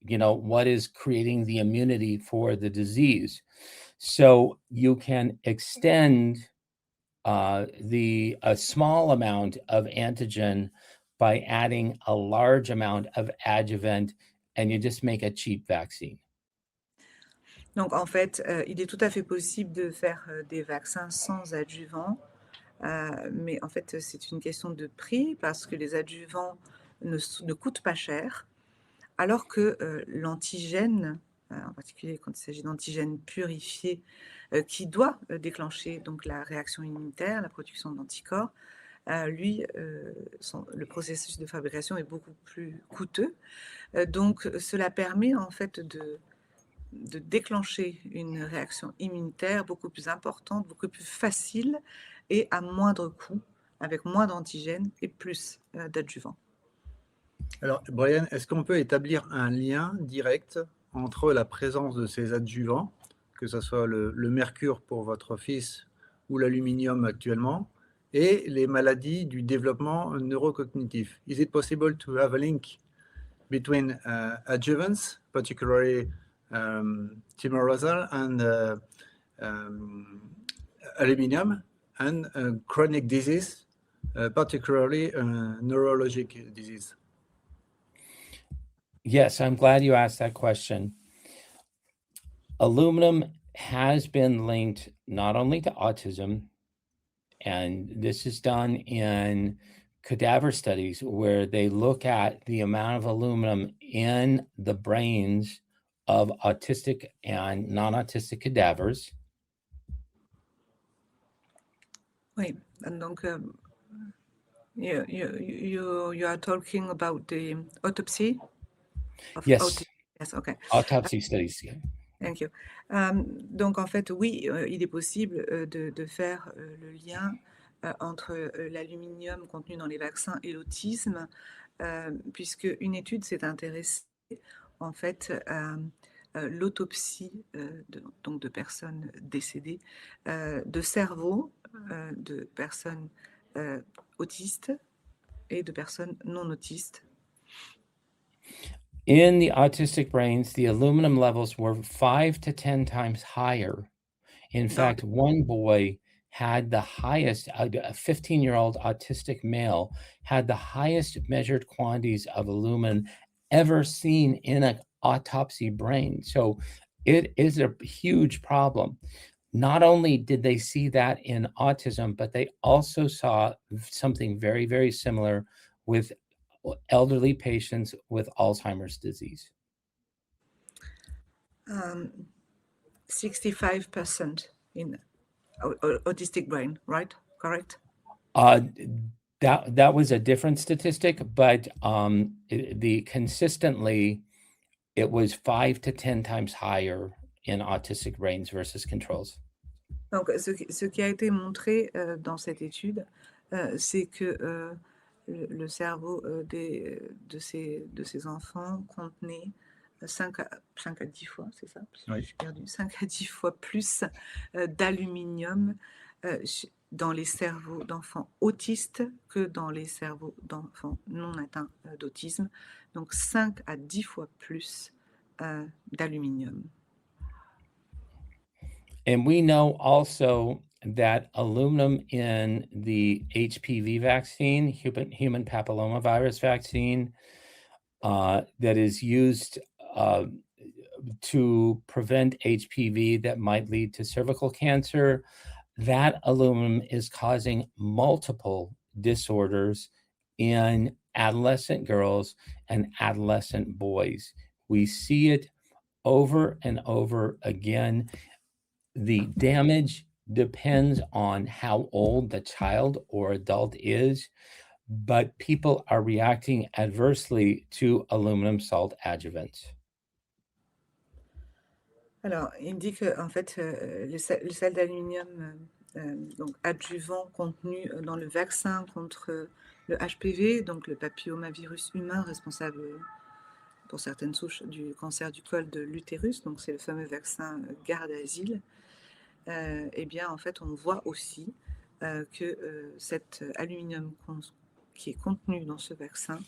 what is creating the immunity for the disease. So you can extend a small amount of antigen by adding a large amount of adjuvant, and you just make a cheap vaccine. Donc, en fait, il est tout à fait possible de faire des vaccins sans adjuvants, mais en fait, c'est une question de prix parce que les adjuvants ne coûtent pas cher, alors que l'antigène, en particulier quand il s'agit d'antigènes purifiés, qui doit déclencher donc la réaction immunitaire, la production d'anticorps, le processus de fabrication est beaucoup plus coûteux. Donc, cela permet en fait de déclencher une réaction immunitaire beaucoup plus importante, beaucoup plus facile et à moindre coût, avec moins d'antigènes et plus d'adjuvants. Alors, Brian, est-ce qu'on peut établir un lien direct entre la présence de ces adjuvants, que ce soit le mercure pour votre fils ou l'aluminium actuellement, et les maladies du développement neurocognitif? Is it possible to have a link between adjuvants, particularly thimerosal and aluminium, and chronic disease, particularly neurologic disease? Yes, I'm glad you asked that question. Aluminum has been linked not only to autism, and this is done in cadaver studies where they look at the amount of aluminum in the brains of autistic and non-autistic cadavers. Oui, donc you are talking about the autopsy of Yes. autism. Yes, okay. Autopsy studies. Thank you. Donc, en fait, oui, il est possible de faire le lien entre l'aluminium contenu dans les vaccins et l'autisme, puisque une étude s'est intéressée, en fait, à l'autopsie donc de personnes décédées, de cerveau de personnes autistes et de personnes non autistes. In the autistic brains, the aluminum levels were 5 to 10 times higher In Dans fact, one boy had the highest, a 15-year-old autistic male had the highest measured quantities of aluminum ever seen in an autopsy brain. So it is a huge problem. Not only did they see that in autism, but they also saw something very, very similar with elderly patients with Alzheimer's disease. 65% in autistic brain, right? Correct? That was a different statistic, but consistently, it was 5 to 10 times higher in autistic brains versus controls. Donc, ce qui a été montré dans cette étude, c'est que le cerveau de ces enfants contenait 5 à 10 fois, c'est ça? Oui. J'ai perdu. 5 à 10 fois plus d'aluminium dans les cerveaux d'enfants autistes que dans les cerveaux d'enfants non atteints d'autisme. Donc 5 à 10 fois plus d'aluminium. And we know also that aluminum in the HPV vaccine, human papillomavirus vaccine, that is used to prevent HPV that might lead to cervical cancer, that aluminum is causing multiple disorders in adolescent girls and adolescent boys. We see it over and over again. The damage depends on how old the child or adult is, but people are reacting adversely to aluminum salt adjuvants. Alors, il dit que en fait, le sel d'aluminium donc adjuvant contenu dans le vaccin contre le HPV, donc le papillomavirus humain responsable pour certaines souches du cancer du col de l'utérus, donc c'est le fameux vaccin garde-asile. Eh bien, en fait, on voit aussi que cet aluminium qui est contenu dans ce vaccin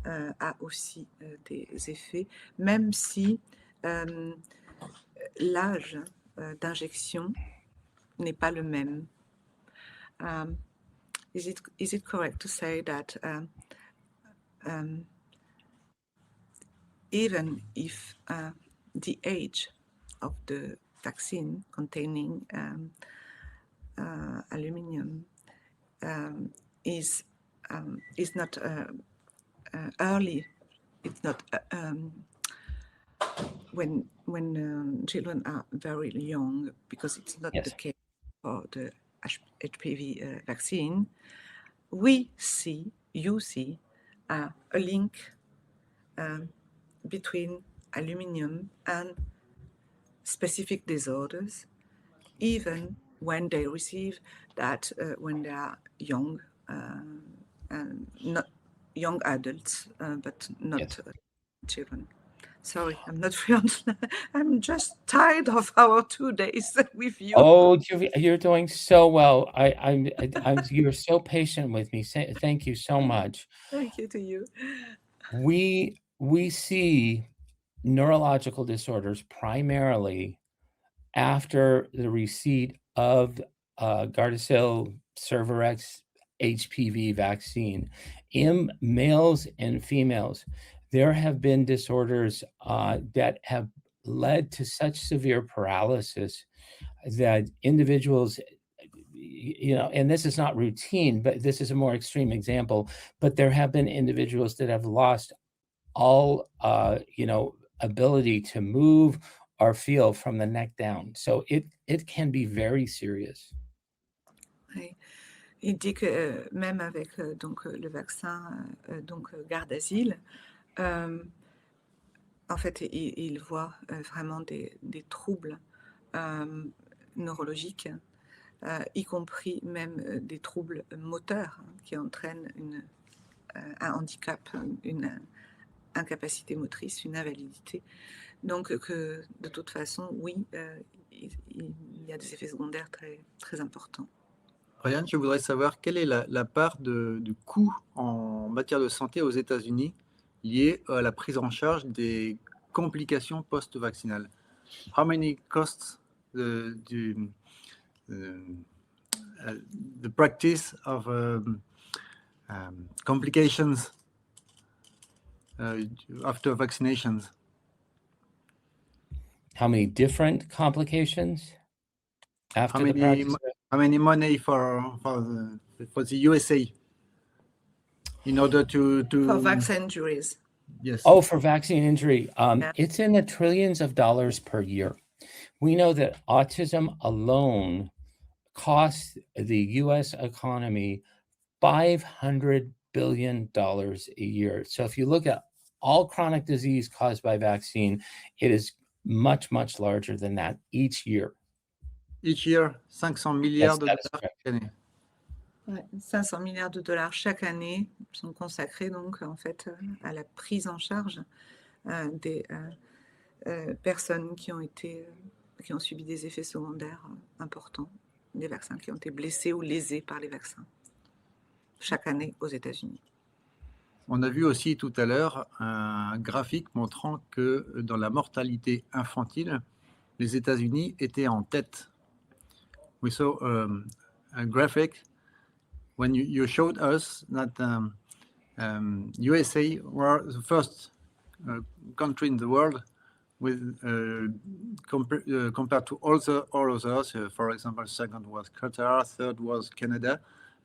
a aussi des effets, même si l'âge d'injection n'est pas le même. Is it correct to say that even if the age of the vaccine containing aluminium is not early, it's not when children are very young, because it's not the case for the HPV vaccine, you see a link between aluminium and specific disorders, even when they receive that when they are young, and not young adults, but not children. Sorry, I'm not fluent. I'm just tired of our 2 days with you. Oh, you're doing so well. You're so patient with me. Thank you so much. Thank you to you. We see neurological disorders primarily after the receipt of Gardasil Cervarix HPV vaccine. In males and females, there have been disorders that have led to such severe paralysis that individuals, and this is not routine, but this is a more extreme example, but there have been individuals that have lost all, ability to move or feel from the neck down. So it can be very serious. Oui. Il dit que même avec donc le vaccin garde-asile, en fait, il voit vraiment des troubles neurologiques, y compris même des troubles moteurs qui entraînent un handicap, une incapacité motrice, une invalidité. Donc, que de toute façon, oui, il y a des effets secondaires très, très importants. Ryan, je voudrais savoir quelle est la part du coût en matière de santé aux États-Unis liée à la prise en charge des complications post-vaccinales. How many costs the practice of complications after vaccinations? How many different complications after the practice? How many money for the USA in order to For vaccine injuries. Yes. Oh, for vaccine injury. Yeah. It's in the trillions of dollars per year. We know that autism alone costs the US economy $500 billion a year. So if you look at all chronic disease caused by vaccine, it is much, much larger than that each year. Each year, 500 milliards de dollars chaque année. Ouais, 500 milliards de dollars chaque année sont consacrés donc en fait à la prise en charge des personnes qui ont subi des effets secondaires importants des vaccins, qui ont été blessés ou lésés par les vaccins chaque année aux États-Unis. On a vu aussi tout à l'heure un graphique montrant que dans la mortalité infantile, les États-Unis étaient en tête. We saw a graphic when you showed us that USA were the first country in the world with compared to all others. For example, second was Qatar, third was Canada.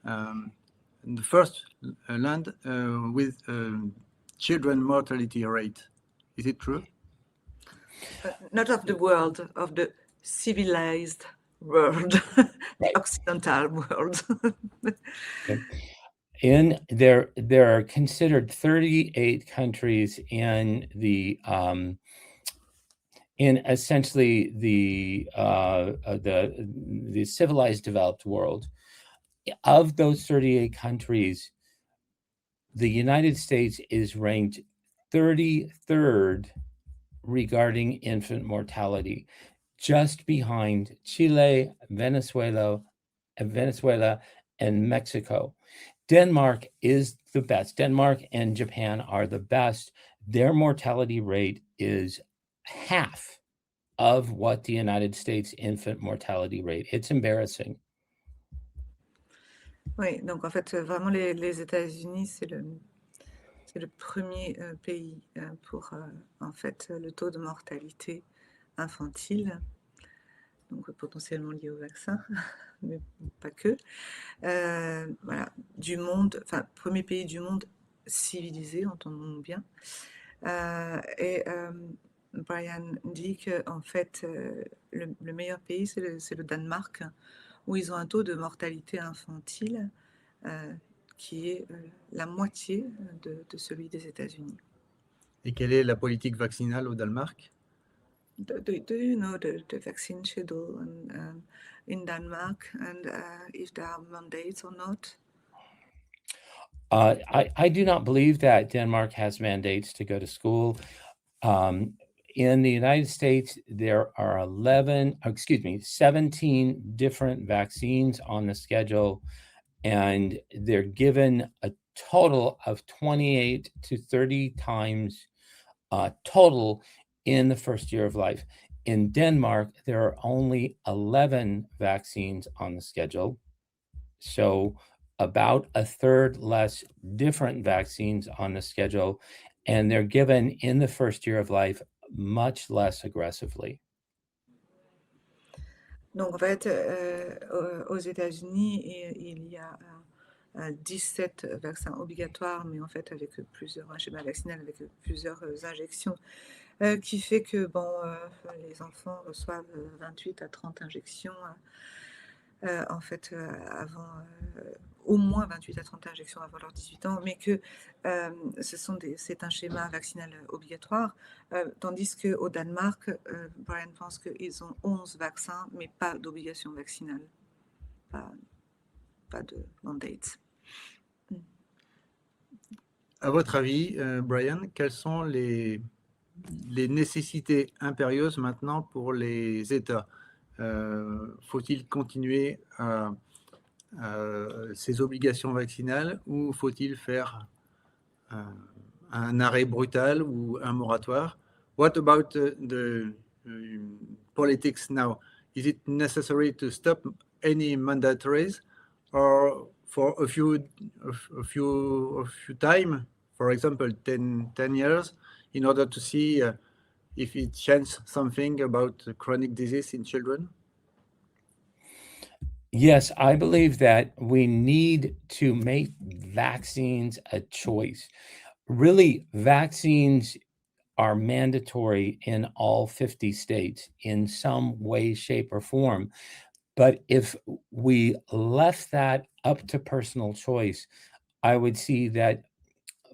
The first land with children mortality rate. Is it true? Not of the world, of the civilized world, the occidental world. Okay. And there are considered 38 countries in the in essentially the civilized developed world. Of those 38 countries, the United States is ranked 33rd regarding infant mortality, just behind Chile, Venezuela, and Mexico. Denmark is the best. Denmark and Japan are the best. Their mortality rate is half of what the United States infant mortality rate. It's embarrassing. Oui, donc en fait, vraiment, les États-Unis, c'est le premier pays pour en fait le taux de mortalité infantile, donc potentiellement lié au vaccin, mais pas que. Voilà, du monde, enfin, premier pays du monde civilisé, entendons-nous bien. Et Brian dit que en fait, le meilleur pays, c'est le Danemark, où ils ont un taux de mortalité infantile qui est la moitié de celui des États-Unis. Et quelle est la politique vaccinale au Danemark? Do you know the vaccine schedule in Denmark and if there are mandates or not? I do not believe that Denmark has mandates to go to school. In the United States, there are 17 different vaccines on the schedule, and they're given a total of 28 to 30 times total in the first year of life. In Denmark, there are only 11 vaccines on the schedule, so about a third less different vaccines on the schedule, and they're given in the first year of life much less aggressively. Donc en fait, aux États-Unis, il y a 17 vaccins obligatoires, mais en fait avec un schéma vaccinal avec plusieurs injections, qui fait que les enfants reçoivent 28 à 30 injections, en fait avant, au moins 28 à 30 injections avant leurs 18 ans, mais que c'est un schéma vaccinal obligatoire, tandis qu'au Danemark, Brian pense qu'ils ont 11 vaccins, mais pas d'obligation vaccinale, pas de mandates. À votre avis, Brian, quelles sont les nécessités impérieuses maintenant pour les États? Faut-il continuer ces obligations vaccinales ou faut-il faire un arrêt brutal ou un moratoire? What about the politics now? is it necessary to stop any mandatories, or for a few time, for example, 10 years, in order to see if it changes something about chronic disease in children? Yes, I believe that we need to make vaccines a choice. Really, vaccines are mandatory in all 50 states in some way, shape, or form. But if we left that up to personal choice, I would see that,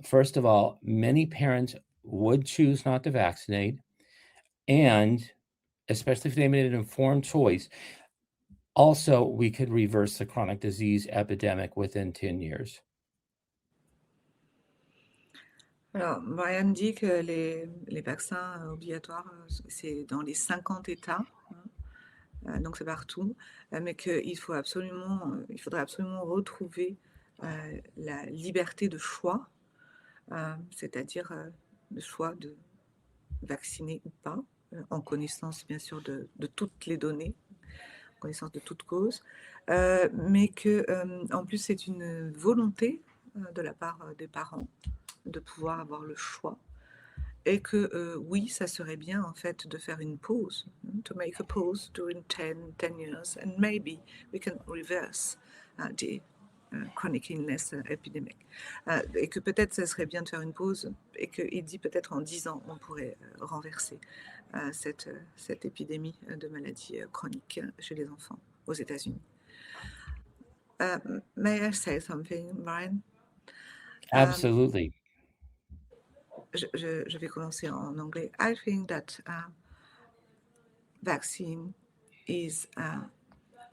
first of all, many parents would choose not to vaccinate, and especially if they made an informed choice, also, we could reverse the chronic disease epidemic within 10 years. Alors, Brian dit que les vaccins obligatoires, c'est dans les 50 États, hein, donc c'est partout, mais qu'il faudrait absolument retrouver la liberté de choix, c'est-à-dire le choix de vacciner ou pas, en connaissance bien sûr de toutes les données, en connaissance de toute cause, mais que en plus c'est une volonté de la part des parents de pouvoir avoir le choix, et que oui, ça serait bien en fait de faire une pause, to make a pause during 10 years, and maybe we can reverse the chronic illness epidemic. Et que peut-être ça serait bien de faire une pause, et qu'il dit peut-être en 10 ans on pourrait renverser cette épidémie de maladies chroniques chez les enfants aux États-Unis. May I say something, Brian? Absolutely. Je vais commencer en anglais. I think that vaccine is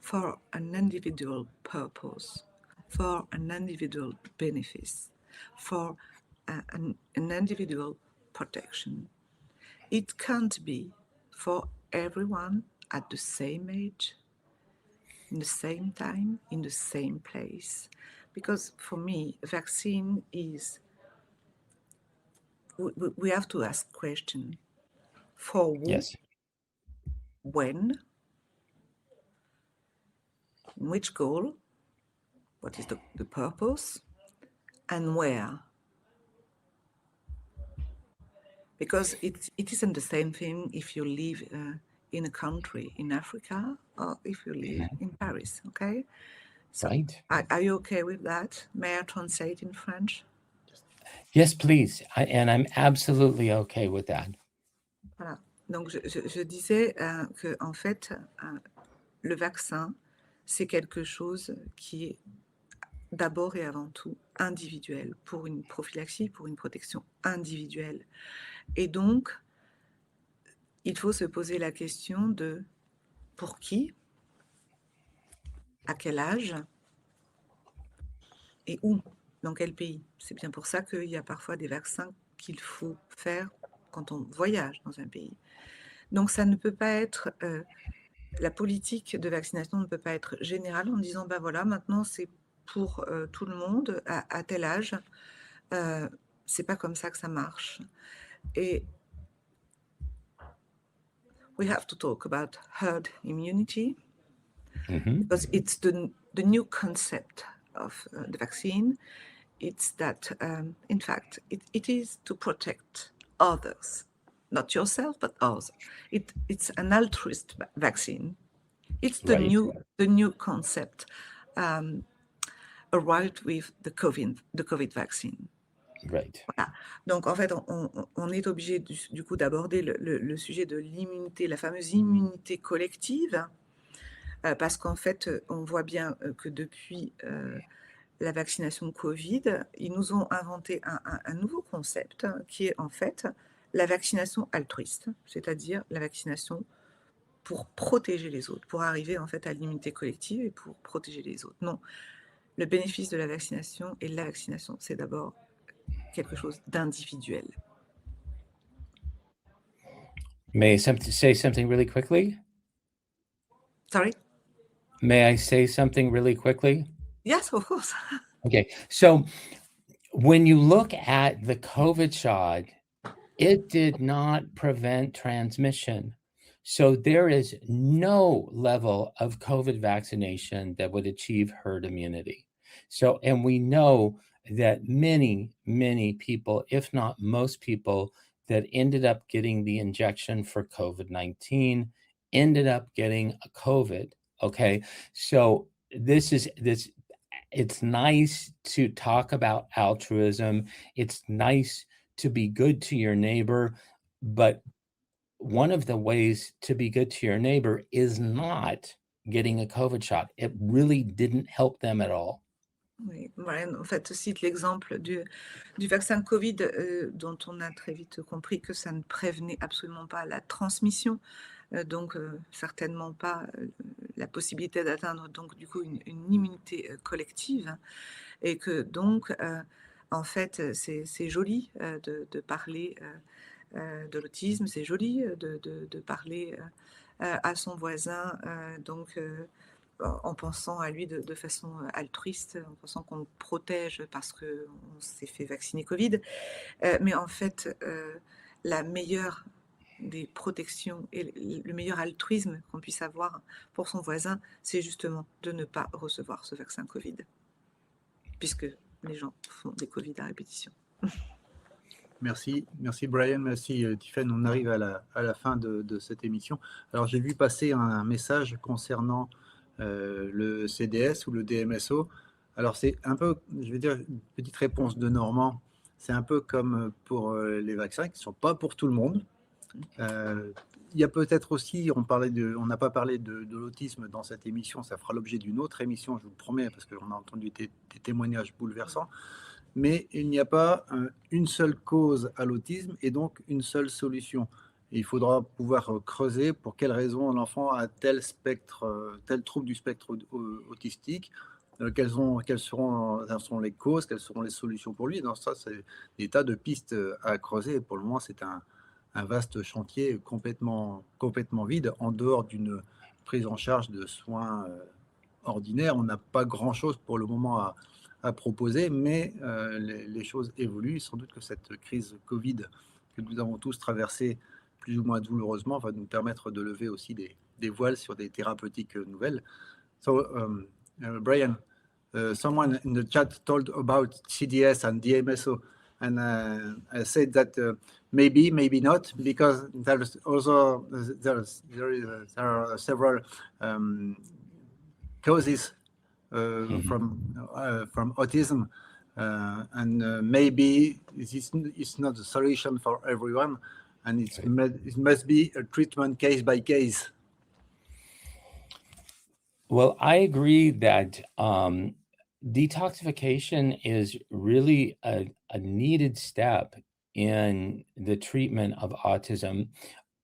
for an individual purpose, for an individual benefit, for an individual protection. It can't be for everyone at the same age, in the same time, in the same place. Because for me, vaccine is, we have to ask question: for who, Yes. when, in which goal, what is the purpose, and where. Because it isn't the same thing if you live in a country in Africa or if you live in Paris, okay? So Right. are you okay with that? May I translate in French? Yes, please. And I'm absolutely okay with that. Voilà. Donc je disais que en fait, le vaccin, c'est quelque chose qui est d'abord et avant tout individuel, pour une prophylaxie, pour une protection individuelle. Et donc, il faut se poser la question de pour qui, à quel âge et où, dans quel pays. C'est bien pour ça qu'il y a parfois des vaccins qu'il faut faire quand on voyage dans un pays. Donc ça ne peut pas être, la politique de vaccination ne peut pas être générale en disant, ben voilà, maintenant c'est pour tout le monde à tel âge. C'est pas comme ça que ça marche. Et we have to talk about herd immunity, because it's the new concept of the vaccine. It's that, in fact, it is to protect others, not yourself, but others. It's an altruist vaccine. It's the new concept arrived with the COVID vaccine. Right. Voilà. Donc, en fait, on est obligé du coup d'aborder le sujet de l'immunité, la fameuse immunité collective, parce qu'en fait, on voit bien que depuis la vaccination de Covid, ils nous ont inventé un nouveau concept qui est en fait la vaccination altruiste, c'est-à-dire la vaccination pour protéger les autres, pour arriver en fait à l'immunité collective et pour protéger les autres. Non, le bénéfice de la vaccination et la vaccination, c'est d'abord quelque chose d'individuel. May I say something really quickly? Sorry? May I say something really quickly? Yes, of course. Okay. So when you look at the COVID shot, it did not prevent transmission. So there is no level of COVID vaccination that would achieve herd immunity. So, and we know that many, many people, if not most people, that ended up getting the injection for COVID-19 ended up getting a COVID. Okay. So this, it's nice to talk about altruism. It's nice to be good to your neighbor, but one of the ways to be good to your neighbor is not getting a COVID shot. It really didn't help them at all. Oui, Brian, en fait, cite l'exemple du vaccin Covid, dont on a très vite compris que ça ne prévenait absolument pas la transmission, donc certainement pas la possibilité d'atteindre donc du coup une immunité collective, et que donc en fait c'est joli de parler de l'autisme, c'est joli de parler à son voisin, donc en pensant à lui de façon altruiste, en pensant qu'on le protège parce qu'on s'est fait vacciner Covid. Mais en fait, la meilleure des protections et le meilleur altruisme qu'on puisse avoir pour son voisin, c'est justement de ne pas recevoir ce vaccin Covid, puisque les gens font des Covid à répétition. Merci Brian, merci Typhaine. On arrive à la fin de cette émission. Alors j'ai vu passer un message concernant le CDS ou le DMSO. Alors c'est un peu, je vais dire, une petite réponse de Normand. C'est un peu comme pour les vaccins qui ne sont pas pour tout le monde. Il y a peut-être aussi, on n'a pas parlé de l'autisme dans cette émission, ça fera l'objet d'une autre émission, je vous le promets, parce qu'on a entendu des témoignages bouleversants. Mais il n'y a pas une seule cause à l'autisme et donc une seule solution. Et il faudra pouvoir creuser pour quelles raisons l'enfant a tel trouble du spectre autistique, quelles seront les causes, quelles seront les solutions pour lui. Dans ça, c'est des tas de pistes à creuser. Et pour le moment, c'est un vaste chantier complètement vide, en dehors d'une prise en charge de soins ordinaires. On n'a pas grand-chose pour le moment à proposer, mais les choses évoluent. Sans doute que cette crise Covid que nous avons tous traversée plus ou moins douloureusement va nous permettre de lever aussi des voiles sur des thérapeutiques nouvelles. So, Brian, someone in the chat told about CDS and DMSO, and I said that maybe not, because there are several causes from autism, and maybe it's not the solution for everyone, and it must be a treatment case by case. Well, I agree that detoxification is really a needed step in the treatment of autism.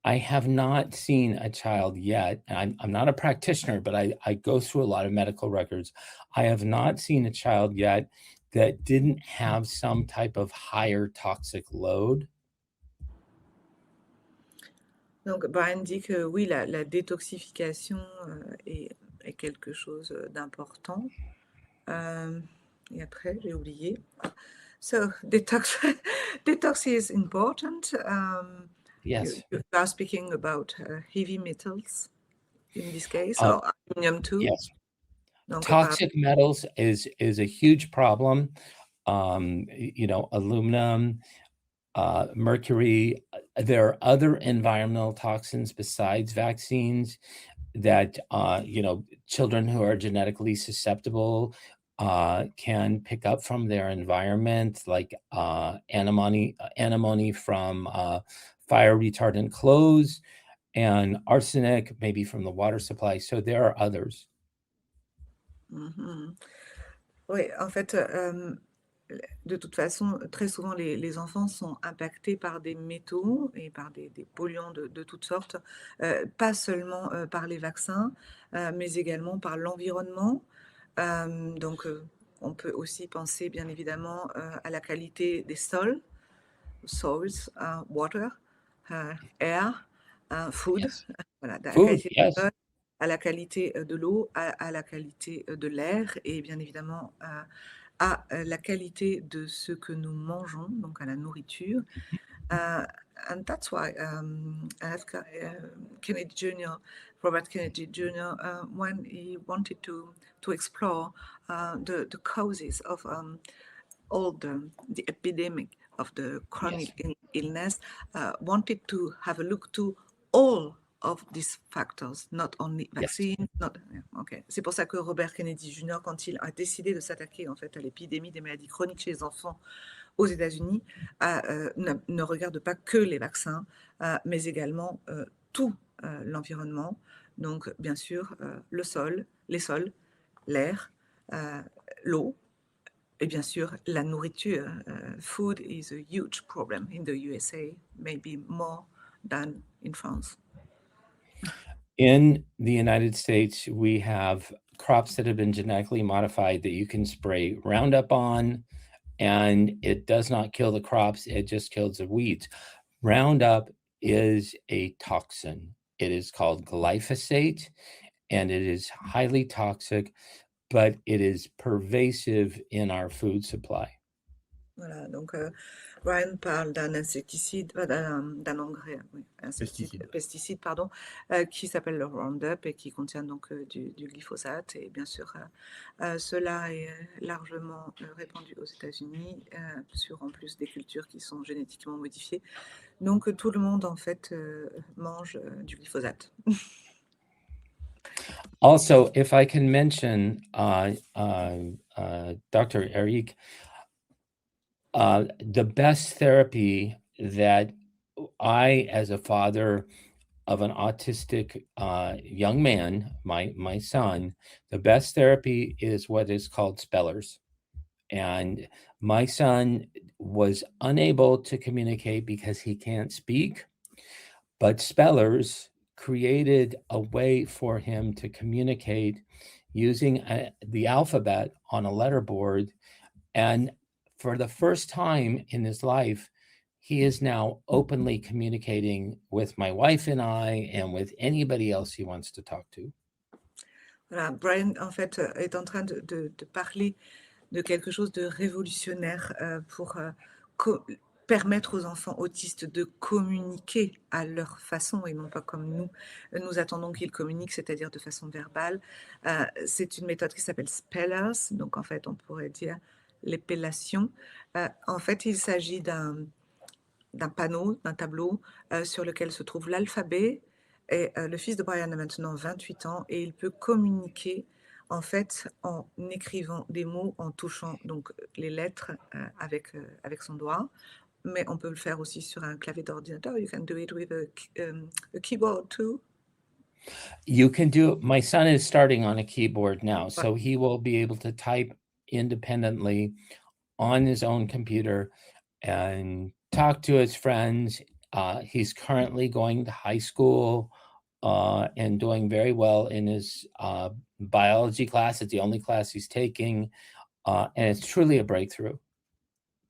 I have not seen a child yet, and I'm not a practitioner, but I go through a lot of medical records. I have not seen a child yet that didn't have some type of higher toxic load. Donc Brian dit que oui, la détoxification est quelque chose d'important. Et après, j'ai oublié. So detox is important. Yes. You are speaking about heavy metals in this case, or aluminum too. Yes. Donc, toxic metals is a huge problem. Aluminum, mercury. There are other environmental toxins besides vaccines that children who are genetically susceptible can pick up from their environment, like antimony from fire retardant clothes, and arsenic maybe from the water supply. So there are others. Mm-hmm. Oui, en fait, de toute façon, très souvent, les enfants sont impactés par des métaux et par des polluants de toutes sortes, pas seulement par les vaccins, mais également par l'environnement. Donc, on peut aussi penser, bien évidemment, à la qualité des sols, soils, water, air, food. Yes. Voilà, la Food, qualité yes. des sols, à la qualité de l'eau, à la qualité de l'air, et bien évidemment à la qualité de ce que nous mangeons, donc à la nourriture. And that's why Robert Kennedy Jr., when he wanted to explore the causes of all the epidemic of the chronic illness, wanted to have a look to all of these factors, not only vaccines. Okay. C'est pour ça que Robert Kennedy Jr., quand il a décidé de s'attaquer en fait à l'épidémie des maladies chroniques chez les enfants aux États-Unis, ne regarde pas que les vaccins, mais également tout l'environnement. Donc, bien sûr, le sol, les sols, l'air, l'eau, et bien sûr, la nourriture. Food is a huge problem in the USA, maybe more than in France. In the United States, we have crops that have been genetically modified that you can spray Roundup on, and it does not kill the crops, it just kills the weeds. Roundup is a toxin. It is called glyphosate, and it is highly toxic, but it is pervasive in our food supply. Voilà, donc Brian parle d'un insecticide, d'un engrais, pesticide, pardon, qui s'appelle le Roundup et qui contient donc du glyphosate. Et bien sûr, cela est largement répandu aux États-Unis, sur en plus des cultures qui sont génétiquement modifiées. Donc tout le monde en fait mange du glyphosate. Also, if I can mention Dr. Eric, the best therapy that I, as a father of an autistic young man, my son, the best therapy is what is called spellers. And my son was unable to communicate because he can't speak, but spellers created a way for him to communicate using the alphabet on a letterboard. And for the first time in his life, he is now openly communicating with my wife and I and with anybody else he wants to talk to. Voilà, Brian, en fait, est en train de parler de quelque chose de révolutionnaire pour permettre aux enfants autistes de communiquer à leur façon et non pas comme nous attendons qu'ils communiquent, c'est-à-dire de façon verbale. C'est une méthode qui s'appelle Spellers, donc en fait on pourrait dire l'épellation. En fait, il s'agit d'un panneau, d'un tableau sur lequel se trouve l'alphabet. Et le fils de Brian a maintenant 28 ans et il peut communiquer en fait en écrivant des mots, en touchant donc les lettres avec son doigt. Mais on peut le faire aussi sur un clavier d'ordinateur. You can do it with a keyboard too. You can do it. My son is starting on a keyboard now, so he will be able to type independently on his own computer and talk to his friends. He's currently going to high school and doing very well in his biology class. It's the only class he's taking, and it's truly a breakthrough.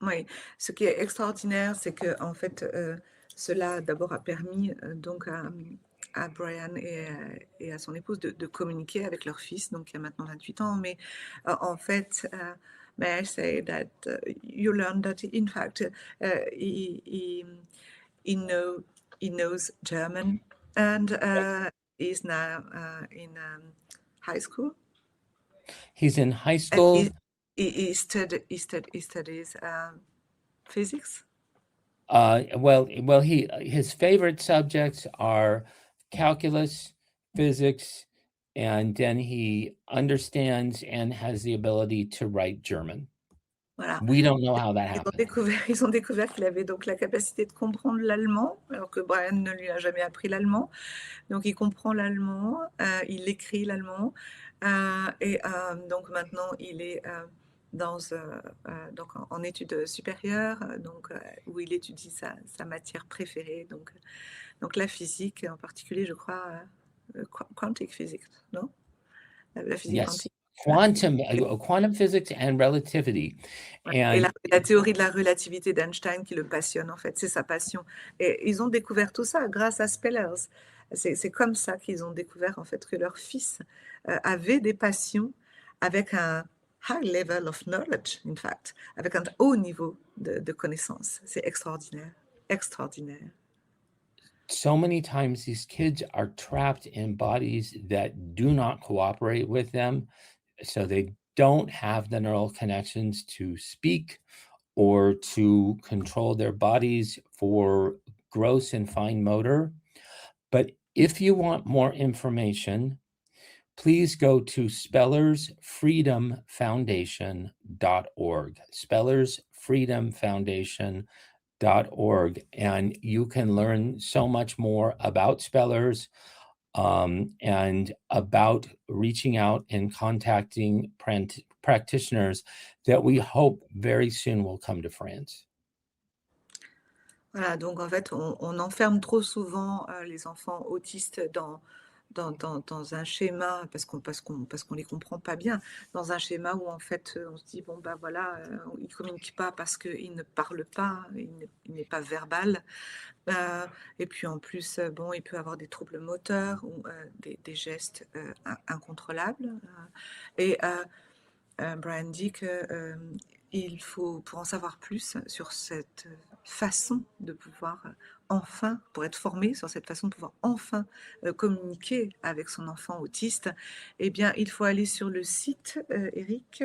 Oui, ce qui est extraordinaire, c'est que en fait, cela d'abord a permis donc à Brian et à son épouse de communiquer avec leur fils, donc qui a maintenant 28 ans. Mais en fait, may I say that you learned that in fact he knows German and is now in high school. He's in high school. He studies physics. Well, his favorite subjects are calculus, physics, and then he understands and has the ability to write German. Voilà. We don't know how that happened. Ils ont découvert qu'il avait donc la capacité de comprendre l'allemand, alors que Brian ne lui a jamais appris l'allemand. Donc il comprend l'allemand, il écrit l'allemand, et donc maintenant il est donc en études supérieures, donc où il étudie sa matière préférée, donc la physique, en particulier, je crois, quantic physics, non? La physique quantique. Quantum physics and relativity. Et la théorie de la relativité d'Einstein qui le passionne, en fait, c'est sa passion. Et ils ont découvert tout ça grâce à Spellers. C'est comme ça qu'ils ont découvert, en fait, que leur fils avait des passions avec un high level of knowledge, in fact, avec un haut niveau de connaissance. C'est extraordinaire, extraordinaire. so many times these kids are trapped in bodies that do not cooperate with them, so they don't have the neural connections to speak or to control their bodies for gross and fine motor. But if you want more information, please go to spellersfreedomfoundation.org, spellersfreedomfoundation.org, and you can learn so much more about spellers and about reaching out and contacting practitioners that we hope very soon will come to France. Voilà, donc en fait, on enferme trop souvent les enfants autistes dans un schéma, parce qu'on les comprend pas bien, dans un schéma où en fait on se dit, bon bah voilà, il ne communique pas parce qu'il ne parle pas, il n'est pas verbal. Et puis en plus, bon, il peut avoir des troubles moteurs ou des gestes incontrôlables. Et Brian dit que il faut, pour en savoir plus sur cette façon de pouvoir enfin, pour être formé sur cette façon de pouvoir enfin communiquer avec son enfant autiste, eh bien, il faut aller sur le site, Eric,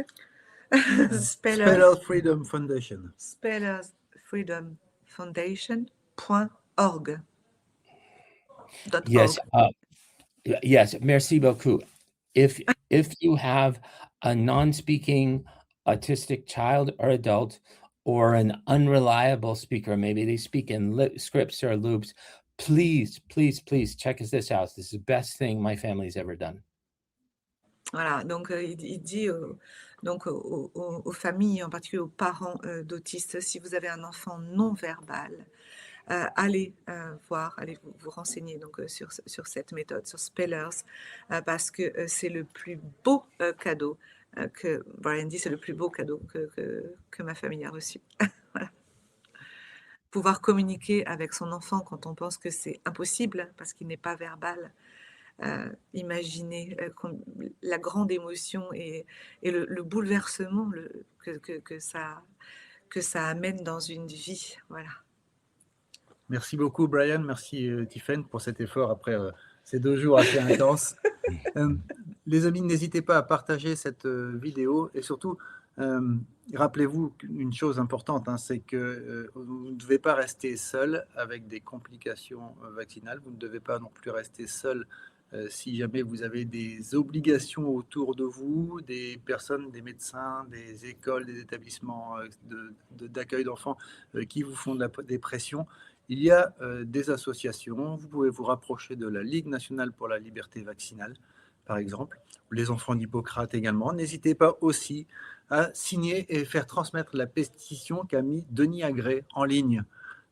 Speller Freedom Foundation. spellersfreedomfoundation.org. Yes, yes, merci beaucoup. If you have a non-speaking autistic child or adult, or an unreliable speaker, maybe they speak in scripts or loops, please check this out. This is the best thing my family's ever done. Voilà, donc il dit donc aux familles, en particulier aux parents d'autistes, si vous avez un enfant non verbal, allez voir, allez vous renseigner donc, sur cette méthode, sur Spellers, parce que c'est le plus beau cadeau que Brian dit, c'est le plus beau cadeau que ma famille a reçu. Voilà. Pouvoir communiquer avec son enfant quand on pense que c'est impossible parce qu'il n'est pas verbal. Imaginez la grande émotion et le bouleversement que ça amène dans une vie. Voilà. Merci beaucoup, Brian. Merci, Typhaine, pour cet effort après ces 2 jours assez intenses. Les amis, n'hésitez pas à partager cette vidéo et surtout, rappelez-vous une chose importante, hein, c'est que vous ne devez pas rester seul avec des complications vaccinales. Vous ne devez pas non plus rester seul si jamais vous avez des obligations autour de vous, des personnes, des médecins, des écoles, des établissements d'accueil d'enfants qui vous font des pressions. Il y a des associations, vous pouvez vous rapprocher de la Ligue nationale pour la liberté vaccinale, par exemple, ou les enfants d'Hippocrate également. N'hésitez pas aussi à signer et faire transmettre la pétition qu'a mis Denis Agré en ligne.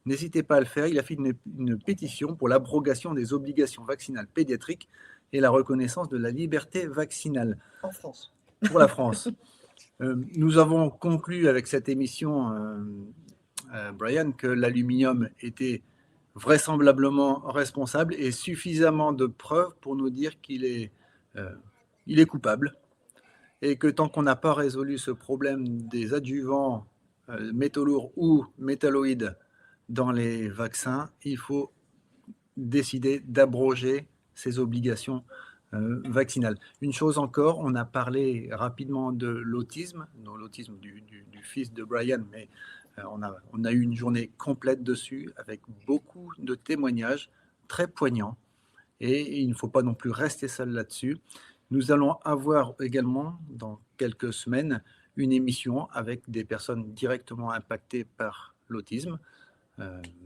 N'hésitez pas à le faire, il a fait une pétition pour l'abrogation des obligations vaccinales pédiatriques et la reconnaissance de la liberté vaccinale. En France. Pour la France. Nous avons conclu avec cette émission, Brian, que l'aluminium était vraisemblablement responsable et suffisamment de preuves pour nous dire qu'il est coupable et que tant qu'on n'a pas résolu ce problème des adjuvants métaux lourds ou métalloïdes dans les vaccins, il faut décider d'abroger ces obligations vaccinales. Une chose encore, on a parlé rapidement de l'autisme, l'autisme du fils de Brian, mais on a eu une journée complète dessus avec beaucoup de témoignages très poignants et il ne faut pas non plus rester seul là-dessus. Nous allons avoir également dans quelques semaines une émission avec des personnes directement impactées par l'autisme,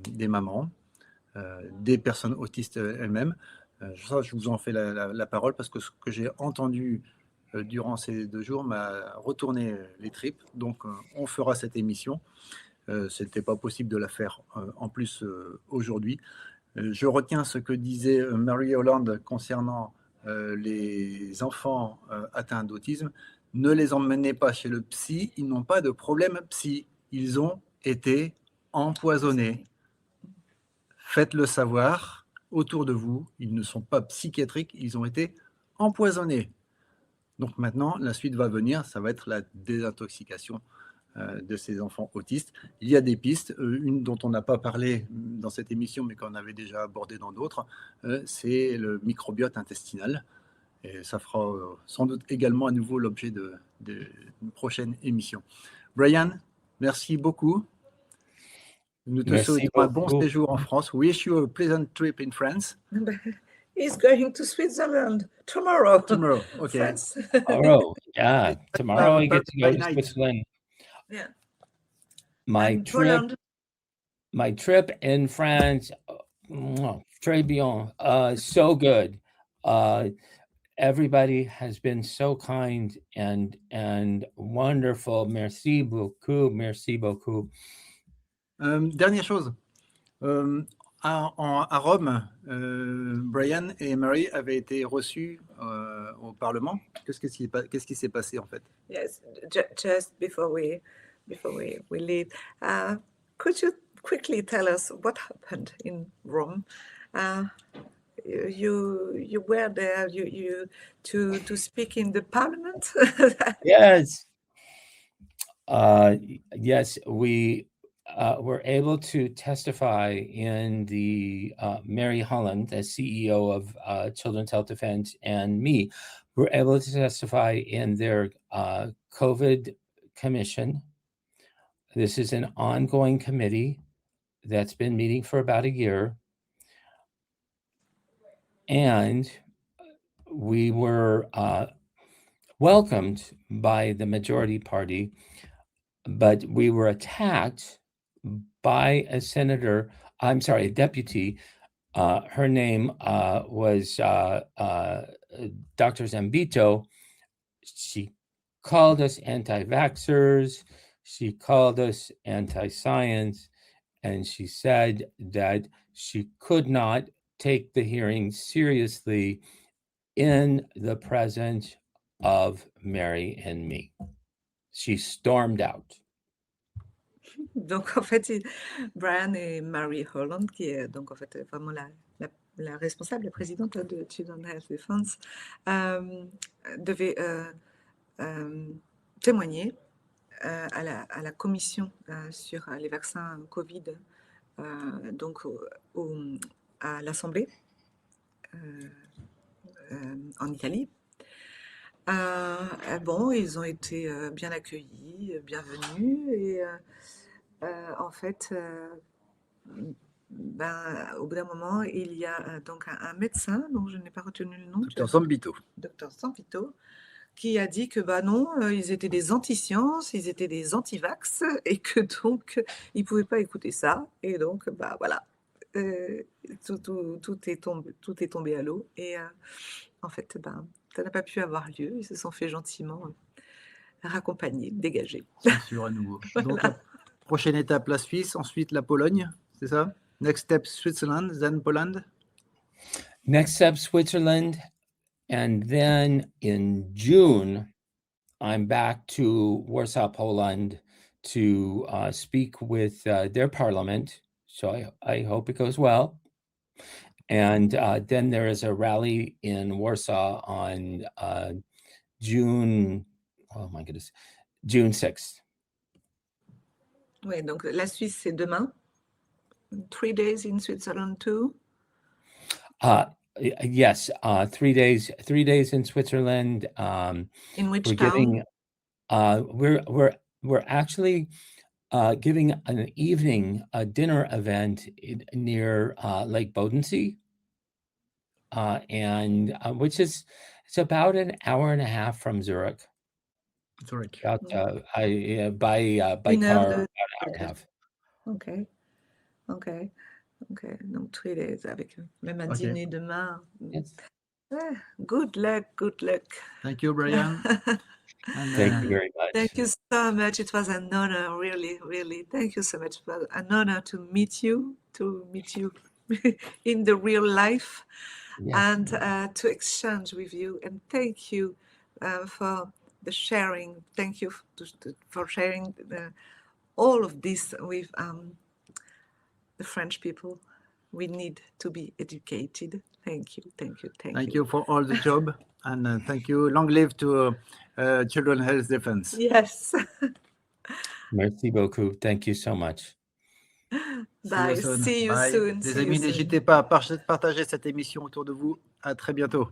des mamans, des personnes autistes elles-mêmes. Ça, je vous en fais la parole parce que ce que j'ai entendu durant ces 2 jours m'a retourné les tripes. Donc, on fera cette émission. Ce n'était pas possible de la faire en plus aujourd'hui. Je retiens ce que disait Mary Holland concernant les enfants atteints d'autisme. Ne les emmenez pas chez le psy, ils n'ont pas de problème psy. Ils ont été empoisonnés. Faites-le savoir autour de vous. Ils ne sont pas psychiatriques, ils ont été empoisonnés. Donc maintenant, la suite va venir, ça va être la désintoxication de ces enfants autistes. Il y a des pistes, une dont on n'a pas parlé dans cette émission, mais qu'on avait déjà abordé dans d'autres, c'est le microbiote intestinal. Et ça fera sans doute également à nouveau l'objet d'une prochaine émission. Brian, merci beaucoup. Nous te souhaitons un bon séjour en France. We wish you a pleasant trip in France. He's going to Switzerland tomorrow. Tomorrow, okay. France. Tomorrow, yeah. Tomorrow I get to go to Switzerland. Yeah. My trip in France, très bien, so good. Everybody has been so kind and wonderful. Merci beaucoup, merci beaucoup. Dernière chose. À Rome, Brian et Mary avaient été reçus au Parlement. Qu'est-ce qui s'est passé en fait? Yes, just before we leave, could you quickly tell us what happened in Rome? You were there to speak in the Parliament. Yes. Yes, we were able to testify in the Mary Holland, the CEO of Children's Health Defense, and me were able to testify in their COVID commission. This is an ongoing committee that's been meeting for about a year. And we were welcomed by the majority party, but we were attacked by a deputy. Her name was Dr. Zambito. She called us anti-vaxxers. She called us anti-science. And she said that she could not take the hearing seriously in the presence of Mary and me. She stormed out. Donc en fait, Brian et Mary Holland, qui est donc en fait vraiment la responsable, la présidente de Children's Health Defense, devait témoigner à la commission sur les vaccins Covid, donc à l'Assemblée en Italie. Bon, ils ont été bien accueillis, bienvenus, et en fait, au bout d'un moment, il y a donc un médecin, dont je n'ai pas retenu le nom. Dr Zambito. Dr Zambito, qui a dit que non, ils étaient des anti-sciences, ils étaient des anti-vax, et que donc, ils ne pouvaient pas écouter ça. Et donc, voilà, tout est tombé à l'eau. Et en fait, ça n'a pas pu avoir lieu. Ils se sont fait gentiment raccompagner, dégager. Censure à nouveau. Donc, la prochaine étape, la Suisse, ensuite la Pologne, c'est ça? Next step, Switzerland, then Poland? Next step, Switzerland. And then in June, I'm back to Warsaw, Poland to speak with their parliament. So I hope it goes well. And then there is a rally in Warsaw on June 6th. Oui, donc la Suisse, c'est demain. 3 days in Switzerland too? Yes, 3 days. 3 days in Switzerland. In which town? We're actually giving an evening dinner event near Lake Bodensee, and which is it's about an hour and a half from Zurich. Zurich. About by car, about an hour and a half. Okay. Donc 3 days avec même un dîner demain. Yes. Good luck. Thank you, Brian. Thank you very much. Thank you so much. It was an honor, really. Thank you so much. It was an honor to meet you in the real life, and to exchange with you. And thank you for the sharing. Thank you for sharing all of this with the French people. We need to be educated. Thank you. Thank you for all the job, and thank you. Long live to Children's Health Defense. Yes. Merci beaucoup. Thank you so much. Bye. See you Bye. soon. Les See you amis, soon. n'hésitez pas à partager cette émission autour de vous. À très bientôt.